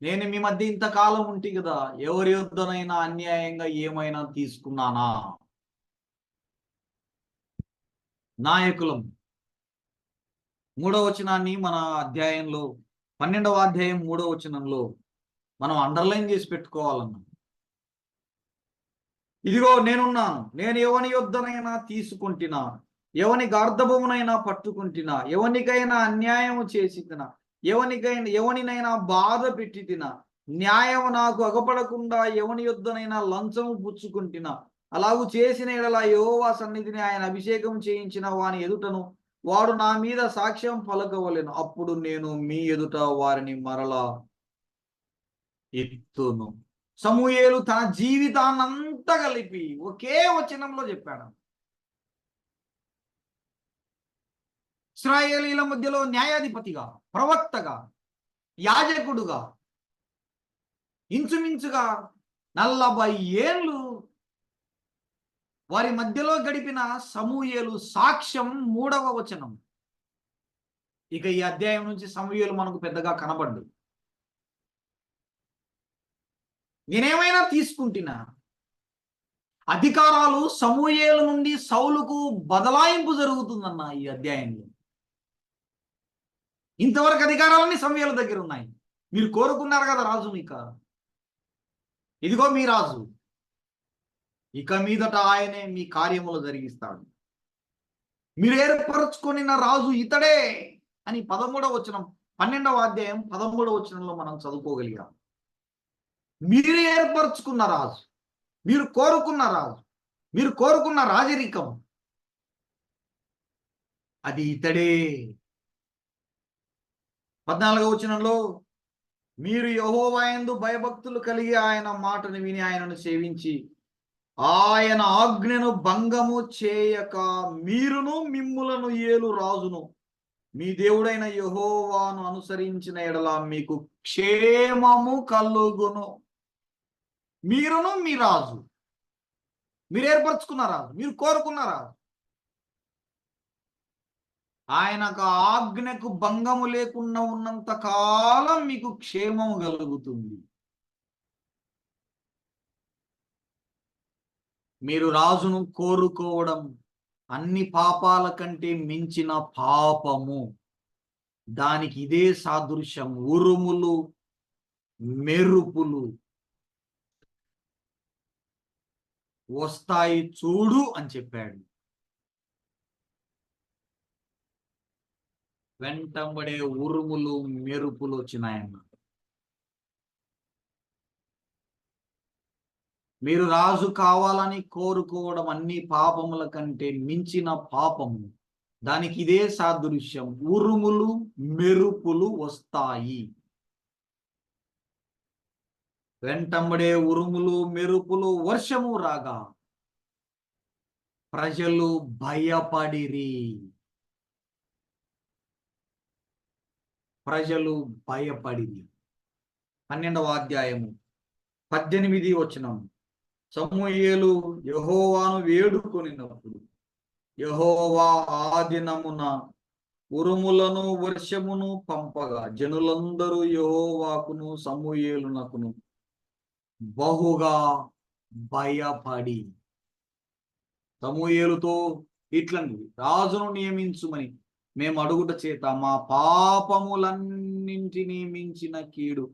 Speaker 4: నేను మీ మధ్య ఇంతకాలం ఉంటి కదా, ఎవరి యొద్దనైనా అన్యాయంగా ఏమైనా తీసుకున్నానా? నాయకులం 3వ వచనాన్ని మన అధ్యాయంలో 12వ అధ్యాయం 3వ వచనంలో మనం అండర్లైన్ చేసి పెట్టుకోవాలన్నా. ఇదిగో నేనున్నాను, నేను ఎవని యొద్దనైనా తీసుకుంటున్నా, ఎవని గార్ధబమునైనా పట్టుకుంటున్నా, ఎవనికైనా అన్యాయం చేసి తినా, ఎవనినైనా బాధ పెట్టి తినా, న్యాయం నాకు అగపడకుండా ఎవని యొద్దనైనా లంచము పుచ్చుకుంటున్నా, అలాగూ చేసిన ఎడల యెహోవా సన్నిధిని ఆయన అభిషేకం చేయించిన వాని ఎదుటను వాడు నా మీద సాక్ష్యం పలకవలెను. అప్పుడు నేను మీ ఎదుట వారిని మరలా ఎత్తును. సమూయేలు తన జీవితాన్నంతా కలిపి ఒకే వచనంలో చెప్పాడు. ఇశ్రాయేలీల మధ్యలో న్యాయాధిపతిగా, ప్రవక్తగా, యాజకుడుగా ఇంచుమించుగా 40 ఏళ్ళు వారి మధ్యలో గడిపిన సమూయేలు సాక్ష్యం 3వ వచనం. ఇక ఈ అధ్యాయం నుంచి సమూయేలు మనకు పెద్దగా కనబడ్డు. నేనేమైనా తీసుకుంటున్నా, అధికారాలు సమూయేలు నుండి సౌలుకు బదలాయింపు జరుగుతుందన్న ఈ అధ్యాయంలో. ఇంతవరకు అధికారాలన్నీ సమూయేలు దగ్గర ఉన్నాయి. మీరు కోరుకున్నారు కదా రాజుని, ఇదిగో మీ రాజు, ఇక మీదట ఆయనే మీ కార్యములు జరిగిస్తాడు. మీరు ఏర్పరచుకొని రాజు ఇతడే అని 13వ వచనం 12వ అధ్యాయం 13వ వచనంలో మనం చదువుకోగలిగాం. మీరు ఏర్పరచుకున్న రాజు, మీరు కోరుకున్న రాజు, మీరు కోరుకున్న రాజరికం అది ఇతడే. 14వ వచనంలో మీరు యెహోవా యందు భయభక్తులు కలిగి ఆయన మాటను విని ఆయనను సేవించి ఆయన ఆజ్ఞను భంగము చేయక మీరును మిమ్ములను ఏలు రాజును మీ దేవుడైన యెహోవాను అనుసరించిన ఎడల మీకు క్షేమము కలుగును. మీరును మీ రాజు, మీరు ఏర్పరచుకున్న రాజు, మీరు కోరుకున్న రాజు, ఆయనకు ఆజ్ఞకు భంగము లేకుండా ఉన్నంత కాలం మీకు క్షేమము కలుగుతుంది. మీరు రాజును కోరుకోవడం అన్ని పాపాల కంటే మించిన పాపము. దానికి ఇదే సాదృశ్యం. ఉరుములు మెరుపులు వస్తాయి చూడు అని చెప్పాడు. వెంటబడే ఉరుములు మెరుపులు వచ్చినాయన్న. మీరు రాజు కావాలని కోరుకోవడం అన్ని పాపముల కంటే మించిన పాపము. దానికి ఇదే సాదృశ్యం. ఉరుములు మెరుపులు వస్తాయి. వెంటబడే ఉరుములు మెరుపులు, వర్షము రాగా ప్రజలు భయపడిరి. ప్రజలు భయపడిరి. 12వ అధ్యాయము 18 వచనం. సమూయేలు యెహోవాను వేడుకొనినప్పుడు యెహోవా ఆ దినమున ఉరుములను వర్షమును పంపగా జనులందరూ యెహోవాకును సమూయేలునకును బహుగా భయపడి సమూయేలుతో ఇట్లండి, రాజును నియమించుమని మేము అడుగుట చేత మా పాపములన్నింటినీ మించిన కీడు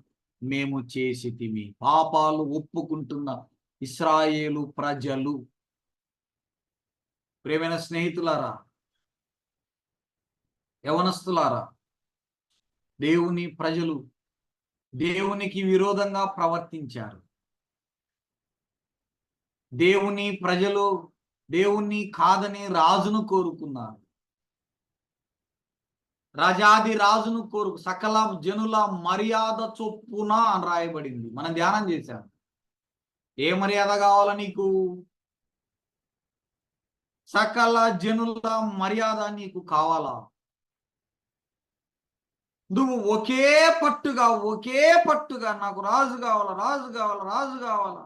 Speaker 4: మేము చేసితిమి. పాపాలు ఒప్పుకుంటున్న ఇశ్రాయేలు ప్రజలు. ప్రియమైన స్నేహితులారా, యవనస్తులారా, దేవుని ప్రజలు దేవునికి విరోధంగా ప్రవర్తించారు. దేవుని ప్రజలు దేవుణ్ణి కాదని రాజును కోరుకున్నారు. రాజాది రాజును సకల జనుల మర్యాద చొప్పున అని రాయబడింది. మనం ధ్యానం చేశాం. ఏ మర్యాద కావాలా నీకు? సకల జనుల మర్యాద నీకు కావాలా? నువ్వు ఒకే పట్టుగా నాకు రాజు కావాలా, రాజు కావాలా, రాజు కావాలా.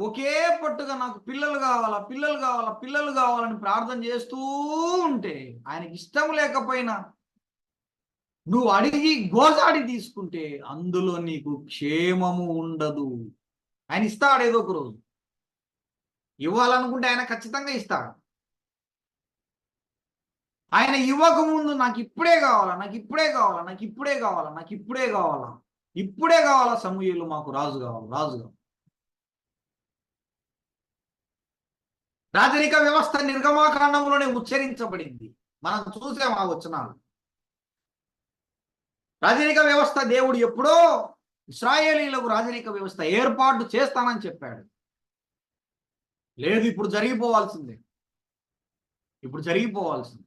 Speaker 4: ఒకే పట్టుగా నాకు పిల్లలు కావాలా, పిల్లలు కావాలా, పిల్లలు కావాలని ప్రార్థన చేస్తూ ఉంటే, ఆయనకి ఇష్టం లేకపోయినా నువ్వు అడిగి గోసాడి తీసుకుంటే అందులో నీకు క్షేమము ఉండదు. ఆయన ఇస్తాడు ఏదో ఒక రోజు. ఇవ్వాలనుకుంటే ఆయన ఖచ్చితంగా ఇస్తాడు. ఆయన ఇవ్వక ముందు నాకు ఇప్పుడే కావాలా, నాకు ఇప్పుడే కావాలా, నాకు ఇప్పుడే కావాలా, నాకు ఇప్పుడే కావాలా, ఇప్పుడే కావాలా. సమూయేలు మాకు రాజు కావాలి, రాజు కావాలి. రాజరిక వ్యవస్థ నిర్గమాకాండంలోనే ఉచ్చరించబడింది. మనం చూసాం ఆ వచనాలు. రాజరిక వ్యవస్థ దేవుడు ఎప్పుడో ఇశ్రాయేలీలకు రాజరిక వ్యవస్థ ఏర్పాటు చేస్తానని చెప్పాడు. లేదు, ఇప్పుడు జరిగిపోవాల్సిందే, ఇప్పుడు జరిగిపోవాల్సిందే,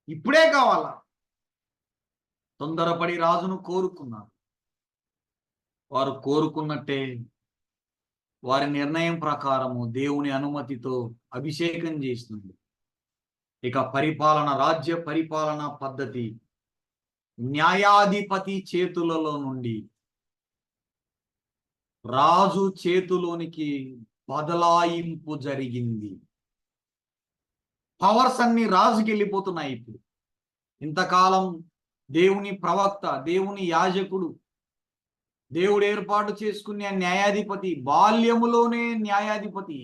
Speaker 4: ఇప్పుడే కావాలా. తొందరపడి రాజును కోరుకున్నారు. వారు కోరుకున్నట్టే వారి నిర్ణయం ప్రకారము దేవుని అనుమతితో అభిషేకం చేస్తుంది. ఇక పరిపాలన, రాజ్య పరిపాలన పద్ధతి న్యాయాధిపతి చేతులలో నుండి రాజు చేతిలోనికి బదలాయింపు జరిగింది. పవర్స్ అన్ని రాజుకి వెళ్ళిపోతున్నాయి. ఇప్పుడు ఇంతకాలం దేవుని ప్రవక్త, దేవుని యాజకుడు, దేవుడు ఏర్పాటు చేసుకునే న్యాయాధిపతి, బాల్యములోనే న్యాయాధిపతి,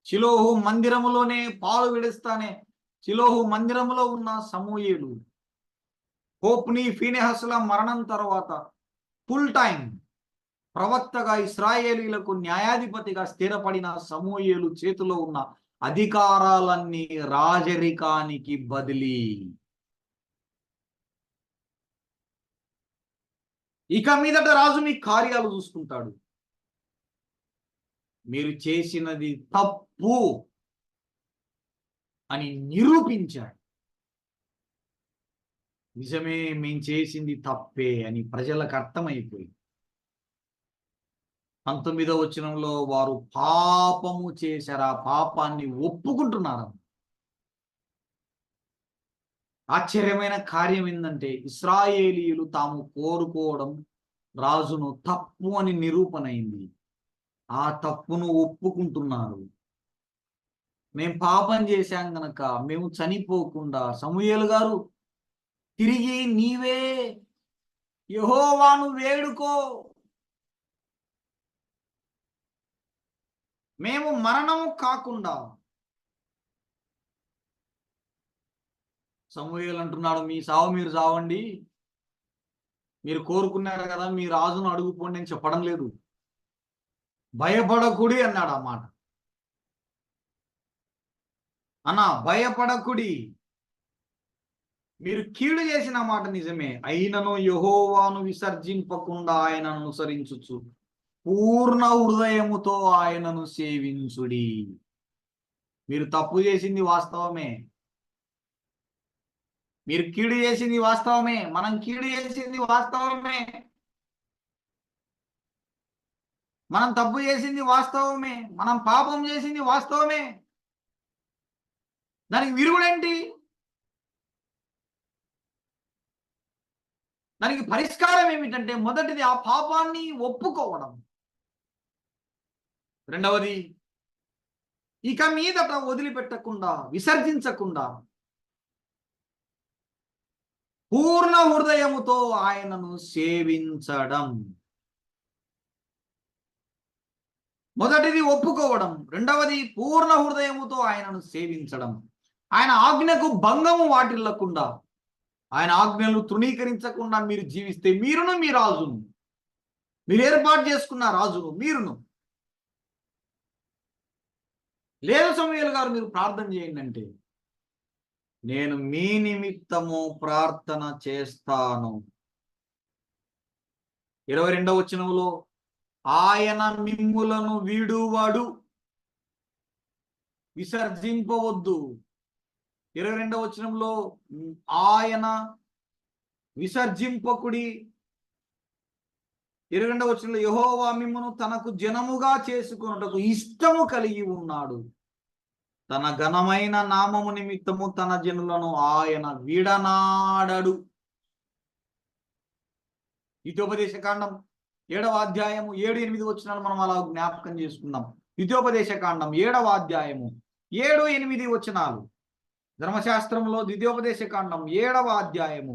Speaker 4: షిలోహు మందిరములోనే పాలు విడుస్తానే షిలోహు మందిరములో ఉన్న సమూయేలు, హోప్ని ఫీనెహసుల మరణం తర్వాత ఫుల్ టైం ప్రవక్తగా ఇశ్రాయేలీలకు న్యాయాధిపతిగా స్థిరపడిన సమూయేలు చేతిలో ఉన్న అధికారాలన్నీ రాజరికానికి బదిలీ. ఇక మీదట రాజు మీ కార్యాలు చూసుకుంటాడు. మీరు చేసినది తప్పు అని నిరూపించాడు. నిజమే, మేము చేసింది తప్పే అని ప్రజలకు అర్థమైపోయింది. 19వ వచనంలో వారు పాపము చేశారు, ఆ పాపాన్ని ఒప్పుకుంటున్నారు. ఆశ్చర్యమైన కార్యం ఏంటంటే ఇశ్రాయేలీయులు తాము కోరుకోవడం రాజును తప్పు అని నిరూపణ అయింది. ఆ తప్పును ఒప్పుకుంటున్నారు. మేము పాపం చేశాం గనక మేము చనిపోకుండా సమూయేలు గారు తిరిగి నీవే యెహోవాను వేడుకో, మేము మరణము కాకుండా. సమూయేలు అంటున్నాడు, మీ సావు మీరు సావండి, మీరు కోరుకున్నారు కదా, మీ రాజును అడుగుపోండి అని చెప్పడం లేదు. భయపడకుడి అన్నాడు. ఆ మాట అన్నా, భయపడకుడి. మీరు కీడు చేసిన మాట నిజమే, అయినను యెహోవాను విసర్జింపకుండా ఆయనను అనుసరించుచు పూర్ణ హృదయముతో ఆయనను సేవించుడి. మీరు తప్పు చేసింది వాస్తవమే, మీరు కీడు చేసింది వాస్తవమే, మనం కీడు చేసింది వాస్తవమే, మనం తప్పు చేసింది వాస్తవమే, మనం పాపం చేసింది వాస్తవమే. దానికి విరుగుడేంటి? దానికి పరిష్కారం ఏమిటంటే మొదటిది ఆ పాపాన్ని ఒప్పుకోవడం, రెండవది ఇక మీదట వదిలిపెట్టకుండా, విసర్జించకుండా పూర్ణ హృదయముతో ఆయనను సేవించడం. మొదటిది ఒప్పుకోవడం, రెండవది పూర్ణ హృదయముతో ఆయనను సేవించడం. ఆయన ఆజ్ఞకు భంగము వాటిల్లకుండా, ఆయన ఆజ్ఞలు తృణీకరించకుండా మీరు జీవిస్తే మీరును, మీ రాజును, మీరు ఏర్పాటు చేసుకున్న రాజును మీరును. లేదు సమూయేలు గారు మీరు ప్రార్థన చేయండి అంటే, నేను మీ నిమిత్తము ప్రార్థన చేస్తాను. 22వ వచనంలో ఆయన మిమ్ములను వీడువాడు, విసర్జింపవద్దు. 22వ వచనంలో ఆయన విసర్జింపకుడి. 22వ వచనంలో యెహోవా మిమ్మును తనకు జనముగా చేసుకొనుటకు ఇష్టము కలిగి ఉన్నాడు, తన ఘనమైన నామము నిమిత్తము తన జనులను ఆయన విడనాడడు. ద్వితీయోపదేశకాండం 7వ అధ్యాయము 7-8 వచనాలు మనం అలా జ్ఞాపకం చేసుకుందాం. ద్వితీయోపదేశ కాండం 7వ అధ్యాయము 7-8 వచనాలు. ధర్మశాస్త్రంలో ద్వితీయోపదేశ కాండం 7వ అధ్యాయము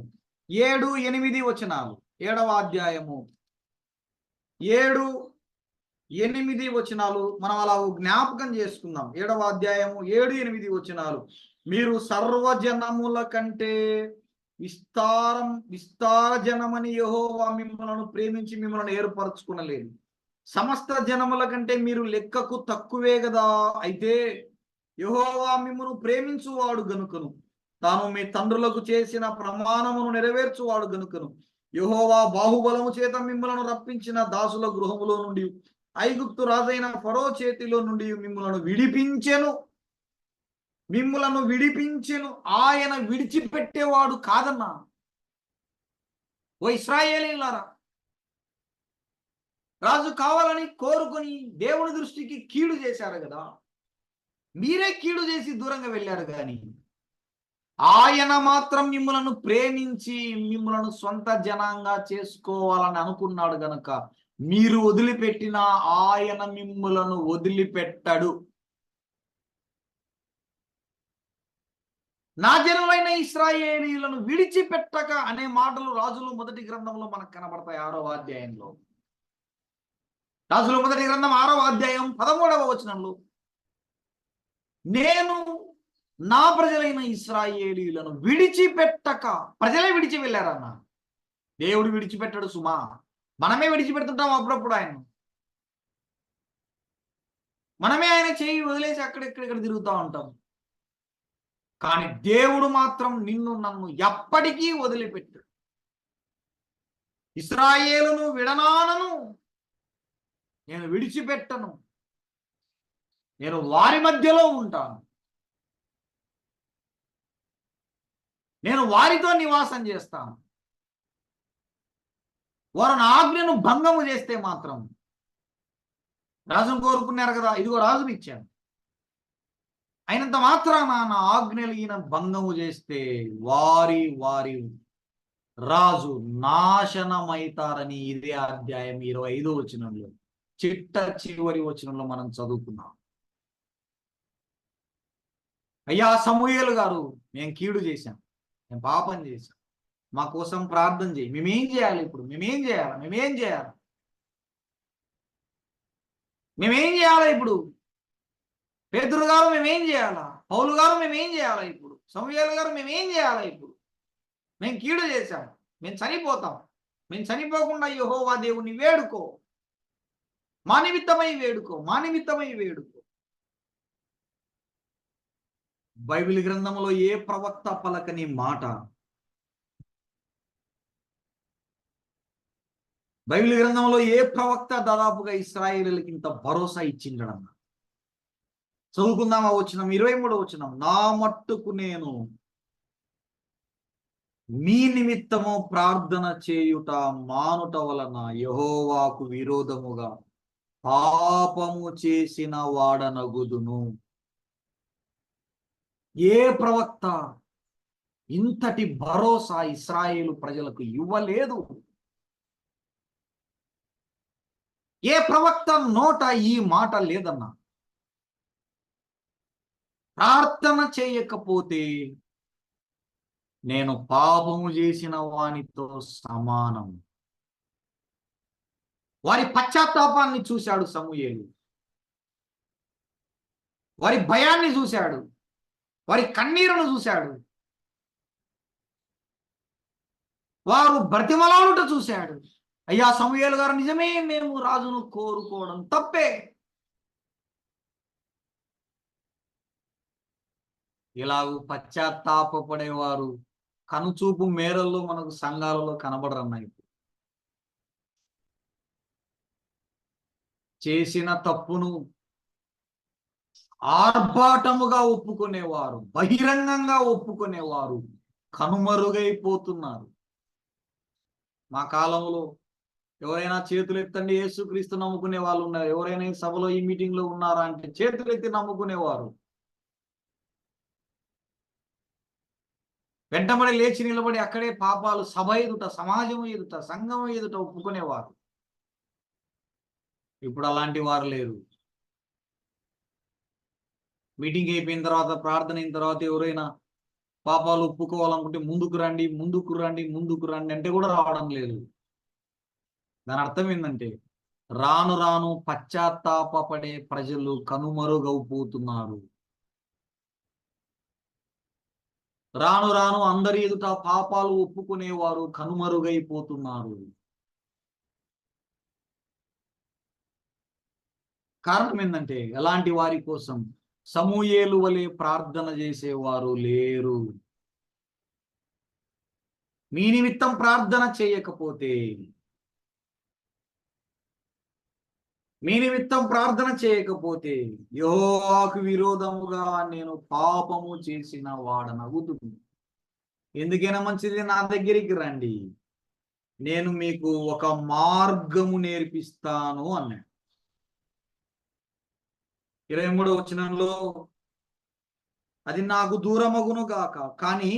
Speaker 4: 7-8 వచనాలు. 7వ అధ్యాయము 7-8 వచనాలు మనం అలా జ్ఞాపకం చేసుకుందాం. 7వ అధ్యాయము 7-8 వచనాలు. మీరు సర్వజనముల కంటే విస్తార జనమని యెహోవా మిమ్మలను ప్రేమించి మిమ్మల్ని ఏర్పరచుకునలేదు. సమస్త జనముల కంటే మీరు లెక్కకు తక్కువే కదా. అయితే యెహోవా మిమ్మను ప్రేమించువాడు గనుకను, తాను మీ తండ్రులకు చేసిన ప్రమాణమును నెరవేర్చువాడు గనుకను, యెహోవా బాహుబలము చేత మిమ్మలను రప్పించిన దాసుల గృహములో నుండి, ఐగుప్తు రాజైన ఫరో చేతిలో నుండి మిమ్ములను విడిపించెను. ఆయన విడిచిపెట్టేవాడు కాదన్నా. ఓ ఇశ్రాయేలీయులారా, రాజు కావాలని కోరుకొని దేవుని దృష్టికి కీడు చేశారు కదా. మీరే కీడు చేసి దూరంగా వెళ్ళారు కానీ ఆయన మాత్రం మిమ్మలను ప్రేమించి మిమ్మలను సొంత జనంగా చేసుకోవాలని అనుకున్నాడు గనక మీరు వదిలిపెట్టిన ఆయన మిమ్ములను వదిలిపెట్టడు. నా జనులైన ఇశ్రాయేలీయులను విడిచిపెట్టక అనే మాటలు రాజులు మొదటి గ్రంథంలో మనకు కనబడతాయి. 6వ అధ్యాయంలో, రాజుల మొదటి గ్రంథం 6వ అధ్యాయం 13వ వచనంలో, నేను నా ప్రజలైన ఇశ్రాయేలీయులను విడిచిపెట్టక, ప్రజలే విడిచి వెళ్ళారన్న. దేవుడు విడిచిపెట్టడు సుమా, మనమే విడిచిపెడుతుంటాం అప్పుడప్పుడు. మనమే ఆయన చేయి వదిలేసి అక్కడెక్కడెక్కడ తిరుగుతూ ఉంటాం. కానీ దేవుడు మాత్రం నిన్ను నన్ను ఎప్పటికీ వదిలిపెట్టు. ఇశ్రాయేలును విడనానను, నేను విడిచిపెట్టను, నేను వారి మధ్యలో ఉంటాను, నేను వారితో నివాసం చేస్తాను. వారు నా ఆజ్ఞను భంగము చేస్తే మాత్రం, రాజును కోరుకున్నారు కదా, ఇదిగో రాజుని ఇచ్చాను, అయినంత మాత్రాన నా ఆజ్ఞలు ఈయన భంగము చేస్తే వారి రాజు నాశనమైతారని ఇదే అధ్యాయం 25వ వచనంలో చివరి వచనంలో మనం చదువుకున్నాం. అయ్యా సమూయేలు గారు, మేము కీడు చేశాం, మేము పాపం చేశాం, మా కోసం ప్రార్థన చేయి. మేమేం చేయాలి ఇప్పుడు? మేమేం చేయాలా ఇప్పుడు? పేతురు గారు మేమేం చేయాలా? పౌలు గారు మేమేం చేయాలా ఇప్పుడు? సమూయేలు గారు మేమేం చేయాలా ఇప్పుడు? మేము కీడు చేశాం, మేము చనిపోతాం. మేము చనిపోకుండా యెహోవా దేవుని వేడుకో, మా నిమిత్తమై వేడుకో. బైబిల్ గ్రంథంలో ఏ ప్రవక్త పలకని మాట, బైబిల్ గ్రంథంలో ఏ ప్రవక్త దాదాపుగా ఇశ్రాయేలుకి ఇంత భరోసా ఇచ్చిండడన్న. చదువుకుందామా వచనం 23వ వచనం. నా మట్టుకు నేను మీ నిమిత్తము ప్రార్థన చేయుట మానుట వలన యెహోవాకు విరోధముగా పాపము చేసిన వాడనగుదును. ఏ ప్రవక్త ఇంతటి భరోసా ఇశ్రాయేలు ప్రజలకు ఇవ్వలేదు. ఏ ప్రవక్త నోట ఈ మాట లేదన్నా. ప్రార్థన చేయకపోతే నేను పాపము చేసిన వానితో సమానం. వారి పశ్చాత్తాపాన్ని చూశాడు సమూయేలు, వారి భయాన్ని చూశాడు, వారి కన్నీరును చూశాడు, వారు బ్రతిమలాడుట చూశాడు. అయ్యా సమూయేలు గారు, నిజమే, మేము రాజును కోరుకోవడం తప్పే. ఇలాగూ పశ్చాత్తాపడేవారు కనుచూపు మేరల్లో మనకు సంఘాలలో కనబడరన్నాయి. చేసిన తప్పును ఆర్భాటముగా ఒప్పుకునేవారు, బహిరంగంగా ఒప్పుకునేవారు కనుమరుగైపోతున్నారు. మా కాలంలో ఎవరైనా చేతులు ఎత్తండి, యేసుక్రీస్తు నమ్ముకునే వాళ్ళు ఉన్నారు. ఎవరైనా ఈ సభలో ఈ మీటింగ్ లో ఉన్నారా అంటే చేతులు ఎత్తి నమ్ముకునేవారు. వెంటబడి లేచి నిలబడి అక్కడే పాపాలు సభ ఎదుట, సమాజం ఎదుట, సంఘం ఎదుట ఒప్పుకునేవారు. ఇప్పుడు అలాంటి వారు లేరు. మీటింగ్ అయిపోయిన తర్వాత, ప్రార్థన అయిన తర్వాత ఎవరైనా పాపాలు ఒప్పుకోవాలనుకుంటే ముందుకు రండి, ముందుకు రండి, ముందుకు రండి అంటే కూడా రావడం లేదు. దాని అర్థం ఏంటంటే రాను రాను పశ్చాత్తాపపడే ప్రజలు కనుమరుగవుపోతున్నారు. రాను రాను అందరి ఎదుట పాపాలు ఒప్పుకునేవారు కనుమరుగైపోతున్నారు. కారణం ఏంటంటే ఎలాంటి వారి కోసం? సమూయేలు వలె ప్రార్థన చేసేవారు లేరు. మీ నిమిత్తం ప్రార్థన చేయకపోతే, మీ నిమిత్తం ప్రార్థన చేయకపోతే యెహోవాకు విరోధముగా నేను పాపము చేసిన వాడనగుదును. ఎందుకైనా మంచిది నా దగ్గరికి రండి, నేను మీకు ఒక మార్గము నేర్పిస్తాను అన్నాడు. 23వ వచనంలో అది నాకు దూరమగును గాక, కానీ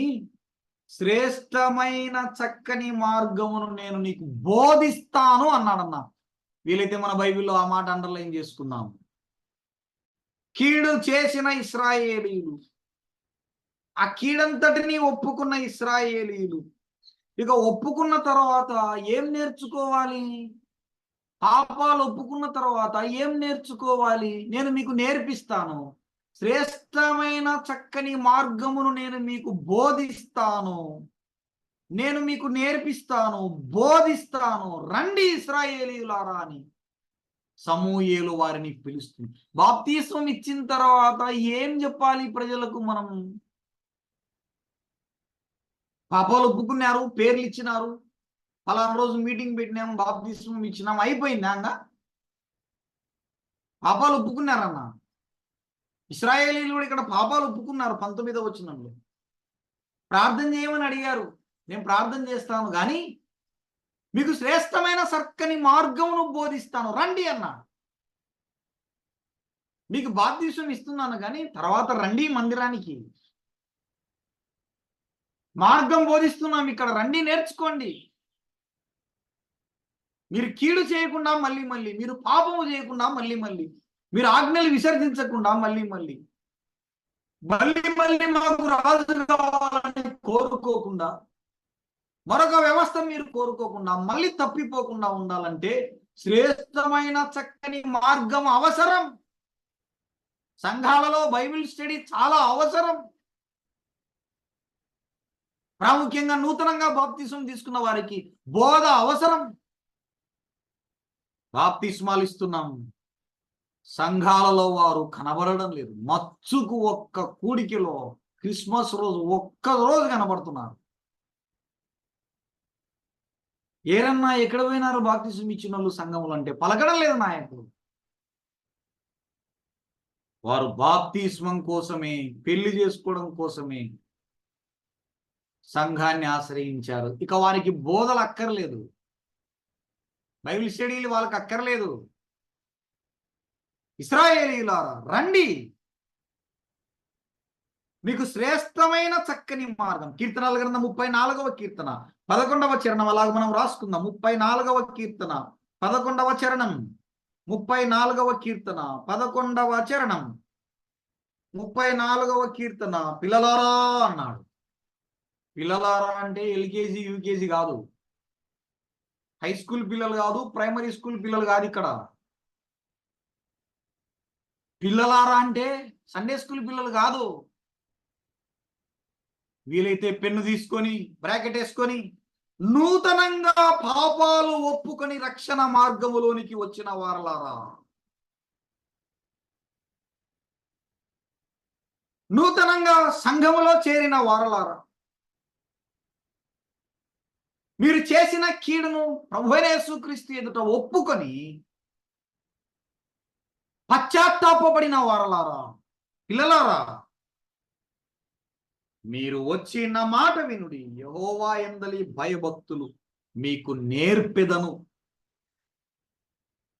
Speaker 4: శ్రేష్టమైన చక్కని మార్గమును నేను నీకు బోధిస్తాను అన్నాడన్నా. వీలైతే మన బైబిల్లో ఆ మాట అండర్లైన్ చేసుకుందాం. కీడు చేసిన ఇశ్రాయేలీయులు, ఆ కీడంతటిని ఒప్పుకున్న ఇశ్రాయేలీయులు ఇక ఒప్పుకున్న తర్వాత ఏం నేర్చుకోవాలి? పాపాలు ఒప్పుకున్న తర్వాత ఏం నేర్చుకోవాలి? నేను మీకు నేర్పిస్తాను, శ్రేష్టమైన చక్కని మార్గమును నేను మీకు బోధిస్తాను, నేను మీకు నేర్పిస్తాను, బోధిస్తాను, రండి ఇశ్రాయేలీయులారా అని సమూయేలు వారిని పిలుస్తుంది. బాప్తిస్మం ఇచ్చిన తర్వాత ఏం చెప్పాలి ప్రజలకు? మనం పాపాలు ఒప్పుకున్నారు, పేర్లు ఇచ్చినారు, పలానా రోజు మీటింగ్ పెట్టినాము, బాప్తిస్మం ఇచ్చినాము, అయిపోయిందా? అంగా పాపాలు ఒప్పుకున్నారన్న ఇశ్రాయేలీయులు కూడా ఇక్కడ పాపాలు ఒప్పుకున్నారు. 19వ వచనంలో ప్రార్థన చేయమని అడిగారు. నేను ప్రార్థన చేస్తాను కానీ మీకు శ్రేష్టమైన చక్కని మార్గమును బోధిస్తాను, రండి అన్నాడు. మీకు బాప్తిస్మం ఇస్తున్నాను కానీ తర్వాత రండి మందిరానికి, మార్గం బోధిస్తున్నాం, ఇక్కడ రండి, నేర్చుకోండి. మీరు కీడు చేయకుండా మళ్ళీ మళ్ళీ, మీరు పాపము చేయకుండా మళ్ళీ మళ్ళీ, మీరు ఆజ్ఞలు విసర్జించకుండా మళ్ళీ మళ్ళీ, మళ్ళీ మళ్ళీ మాకు రాజు కావాలని కోరుకోకుండా, మరొక వ్యవస్థ మీరు కోరుకోకుండా, మళ్ళీ తప్పిపోకుండా ఉండాలంటే శ్రేష్టమైన చక్కని మార్గం అవసరం. సంఘాలలో బైబిల్ స్టడీ చాలా అవసరం. ప్రాముఖ్యంగా నూతనంగా బాప్తిస్మం తీసుకున్న వారికి బోధ అవసరం. బాప్తిస్మాలు ఇస్తున్నాం, సంఘాలలో వారు కనబడడం లేదు. మచ్చుకు ఒక్క కూడికలో క్రిస్మస్ రోజు ఒక్క రోజు కనబడుతున్నారు. ఏరన్నా ఎక్కడ పోయినారు బాప్తిస్మం ఇచ్చిన వాళ్ళు సంఘములు అంటే పలకడం లేదు నాయకులు. వారు బాప్తిస్మం కోసమే, పెళ్లి చేసుకోవడం కోసమే సంఘాన్ని ఆశ్రయించారు. ఇక వారికి బోధలు అక్కర్లేదు, బైబిల్ స్టడీలు వాళ్ళకి అక్కర్లేదు. ఇశ్రాయేలీయులారా రండి, మీకు శ్రేష్టమైన చక్కని మార్గం. కీర్తనల గ్రంథం 34వ కీర్తన 11వ చరణం, అలాగ మనం రాసుకుందాం. 34వ కీర్తన 11వ చరణం, 34వ కీర్తన 11వ చరణం, 34వ కీర్తన. పిల్లలారా అన్నాడు. పిల్లలారా అంటే ఎల్కేజీ యూకేజీ కాదు, హై స్కూల్ పిల్లలు కాదు, ప్రైమరీ స్కూల్ పిల్లలు కాదు. ఇక్కడ పిల్లలారా అంటే సండే స్కూల్ పిల్లలు కాదు. వీలైతే పెన్ను తీసుకొని బ్రాకెట్ వేసుకొని నూతనంగా పాపాలు ఒప్పుకొని రక్షణ మార్గములోనికి వచ్చిన వారలారా, నూతనంగా సంఘములో చేరిన వారలారా, మీరు చేసిన కీడును ప్రభువైన యేసుక్రీస్తు ఎదుట ఒప్పుకొని పశ్చాత్తాపపడిన వారలారా, పిల్లలారా, మీరు వచ్చిన మాట వినుడి, యెహోవా యందలి భయభక్తులు మీకు నేర్పెదను.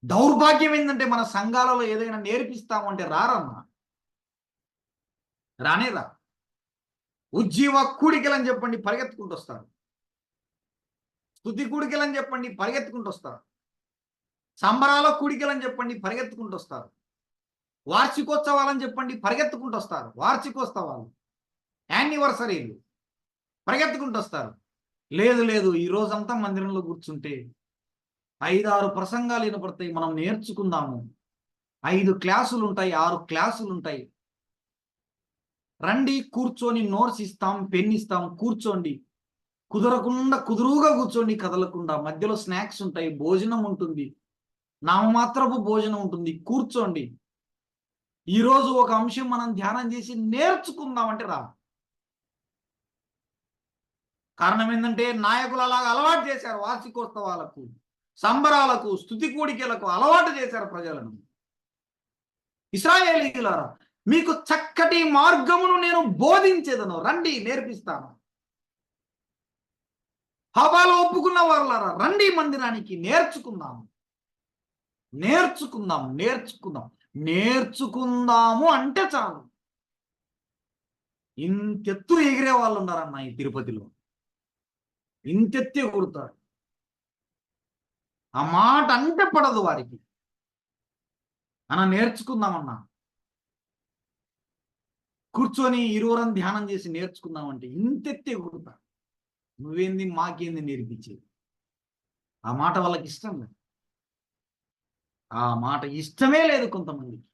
Speaker 4: దౌర్భాగ్యం ఏంటంటే మన సంఘాలలో ఏదైనా నేర్పిస్తామంటే రారన్నా, రానేరా. ఉజ్జీవ కూడికలని చెప్పండి పరిగెత్తుకుంటూ వస్తారు, స్తుతి కూడికలని చెప్పండి పరిగెత్తుకుంటూ వస్తారు. సంబరాల కూడికలని చెప్పండి, పరిగెత్తుకుంటూ వస్తారు. వార్షికోత్సవాలని చెప్పండి, పరిగెత్తుకుంటూ వస్తారు. వార్షికోత్సవాలు, యానివర్సరీలు, పరిగెత్తుకుంటూ వస్తారు. లేదు లేదు, ఈ రోజంతా మందిరంలో కూర్చుంటే 5-6 ప్రసంగాలు వినపడతాయి, మనం నేర్చుకుందాము. 5 క్లాసులు ఉంటాయి, 6 క్లాసులు ఉంటాయి. రండి, కూర్చొని నోట్స్ ఇస్తాం, పెన్ ఇస్తాం, కూర్చోండి. కుదురుగా కూర్చోండి, కదలకుండా. మధ్యలో స్నాక్స్ ఉంటాయి, భోజనం ఉంటుంది, నామమాత్రపు భోజనం ఉంటుంది. కూర్చోండి. ఈరోజు ఒక అంశం మనం ధ్యానం చేసి నేర్చుకుందాం అంటే రా. కారణం ఏంటంటే నాయకులు అలాగా అలవాటు చేశారు. వార్షికోత్సవాలకు, సంబరాలకు, స్తుతి కూడికలకు అలవాటు చేశారు ప్రజలను. ఇశ్రాయేలీయులారా, మీకు చక్కటి మార్గమును నేను బోధించేదను, రండి నేర్పిస్తాను. పాపాలు ఒప్పుకున్న వారులారా, రండి మందిరానికి, నేర్చుకుందాము. నేర్చుకుందాము అంటే చాలు. ఇంతెత్తు ఎగిరే వాళ్ళు ఉన్నారన్న ఈ తిరుపతిలో. ఇంతెత్తి ఎగురుతారు. ఆ మాట అంటే పడదు వారికి. నేర్చుకుందామన్నా, కూర్చొని ఇరువురం ధ్యానం చేసి నేర్చుకుందామంటే ఇంతెత్తి ఎగురుతారు. నువ్వేంది మాకేంది నేర్పించేది? ఆ మాట వాళ్ళకి ఇష్టం లేదు. ఆ మాట ఇష్టమే లేదు కొంతమందికి.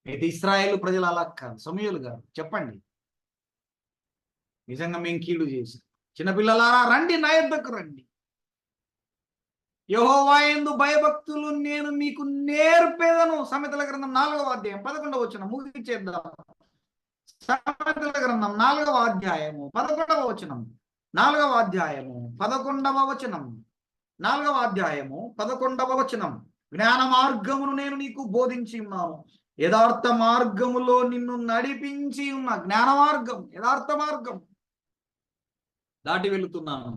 Speaker 4: అయితే ఇశ్రాయేలు ప్రజలు అలా కాదు. సమూయేలు గారు చెప్పండి, నిజంగా మేము కీడు చేసి, చిన్నపిల్లలారా రండి, నా యొద్దకు రండి. యెహోవా యందు భయభక్తులు నేను మీకు నేర్పేదను. సామెతల గ్రంథం 4వ అధ్యాయం 11వ వచనం. ముగించేద్దాం. సామెతల గ్రంథం 4వ అధ్యాయము 11వ వచనం. 4వ అధ్యాయము 11వ వచనం. 4వ అధ్యాయము 11వ వచనం. జ్ఞాన మార్గమును నేను నీకు బోధించి ఉన్నాను, యథార్థ మార్గములో నిన్ను నడిపించి ఉన్న. జ్ఞాన మార్గం, యథార్థ మార్గం దాటి వెళుతున్నాను.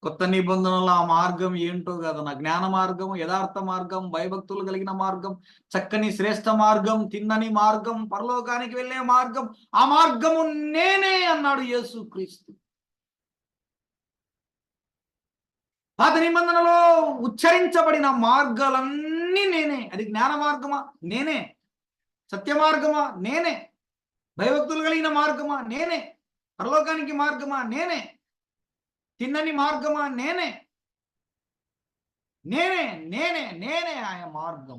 Speaker 4: కొత్త నిబంధనల ఆ మార్గం ఏంటో కదా, నా జ్ఞాన మార్గం, యథార్థ మార్గం, భయభక్తులు కలిగిన మార్గం, చక్కని శ్రేష్ఠ మార్గం, తిన్నని మార్గం, పరలోకానికి వెళ్ళే మార్గం. ఆ మార్గము నేనే అన్నాడు యేసుక్రీస్తు. పాత నిబంధనలో ఉచ్చరించబడిన మార్గాలన్నీ నేనే. అది జ్ఞాన మార్గమా? నేనే. సత్య మార్గమా? నేనే. భయభక్తులు కలిగిన మార్గమా? నేనే. పరలోకానికి మార్గమా? నేనే. తిన్నని మార్గమా? నేనే. నేనే నేనే నేనే ఆయన మార్గం.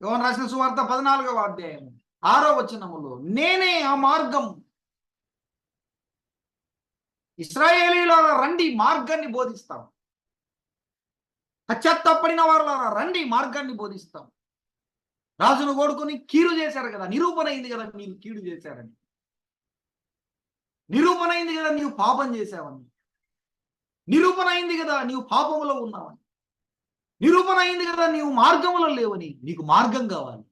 Speaker 4: యోహాను రాసిన సువార్త 14వ అధ్యాయం 6వ వచనములో నేనే ఆ మార్గం. ఇశ్రాయేలీయులారా రండి, మార్గాన్ని బోధిస్తాం. పశ్చాత్తాపడిన వారులారా రండి, మార్గాన్ని బోధిస్తాం. రాజును కోడుకొని కీడు చేశారు కదా, నిరూపణ అయింది కదా మీరు కీడు చేశారని. నిరూపణ అయింది కదా నీవు పాపం చేశావని. నిరూపణ అయింది కదా నీవు పాపములో ఉన్నావని. నిరూపణ అయింది కదా నీవు మార్గములో లేవని. నీకు మార్గం కావాలి,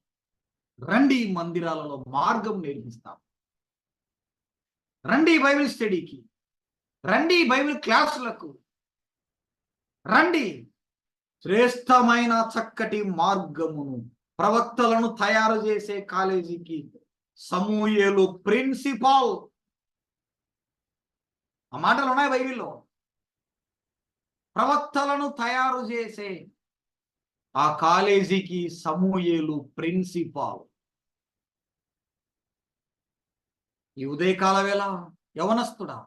Speaker 4: రండి మందిరాలలో మార్గం నేర్పిస్తాం. రండి బైబిల్ స్టడీకి, రండి బైబిల్ క్లాసులకు, రండి. శ్రేష్టమైన చక్కటి మార్గమును, ప్రవక్తలను తయారు చేసే కాలేజీకి సమూయేలు ప్రిన్సిపాల్. ఆ మాటలు ఉన్నాయి బైబిల్లో. ప్రవక్తలను తయారు చేసే ఆ కాలేజీకి సమూయేలు ప్రిన్సిపాల్. ఈ ఉదయకాల వేళ యవనస్తుడా,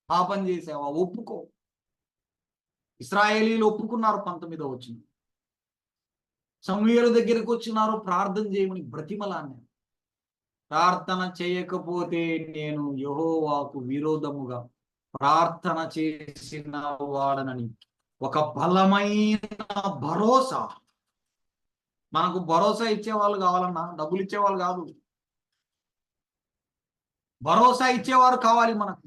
Speaker 4: పాపం చేసావా? ఒప్పుకో. ఇశ్రాయేలీలు ఒప్పుకున్నారు. 19వ వచనం. సమూయేలు దగ్గరికి వచ్చినారు, ప్రార్థన చేయమని బ్రతిమలాన్ని. ప్రార్థన చేయకపోతే నేను యెహోవాకు విరోధముగా ప్రార్థన చేసిన వాడనని ఒక బలమైన భరోసా. మనకు భరోసా ఇచ్చేవాళ్ళు కావాలన్నా, డబ్బులు ఇచ్చేవాళ్ళు కాదు, భరోసా ఇచ్చేవారు కావాలి మనకు.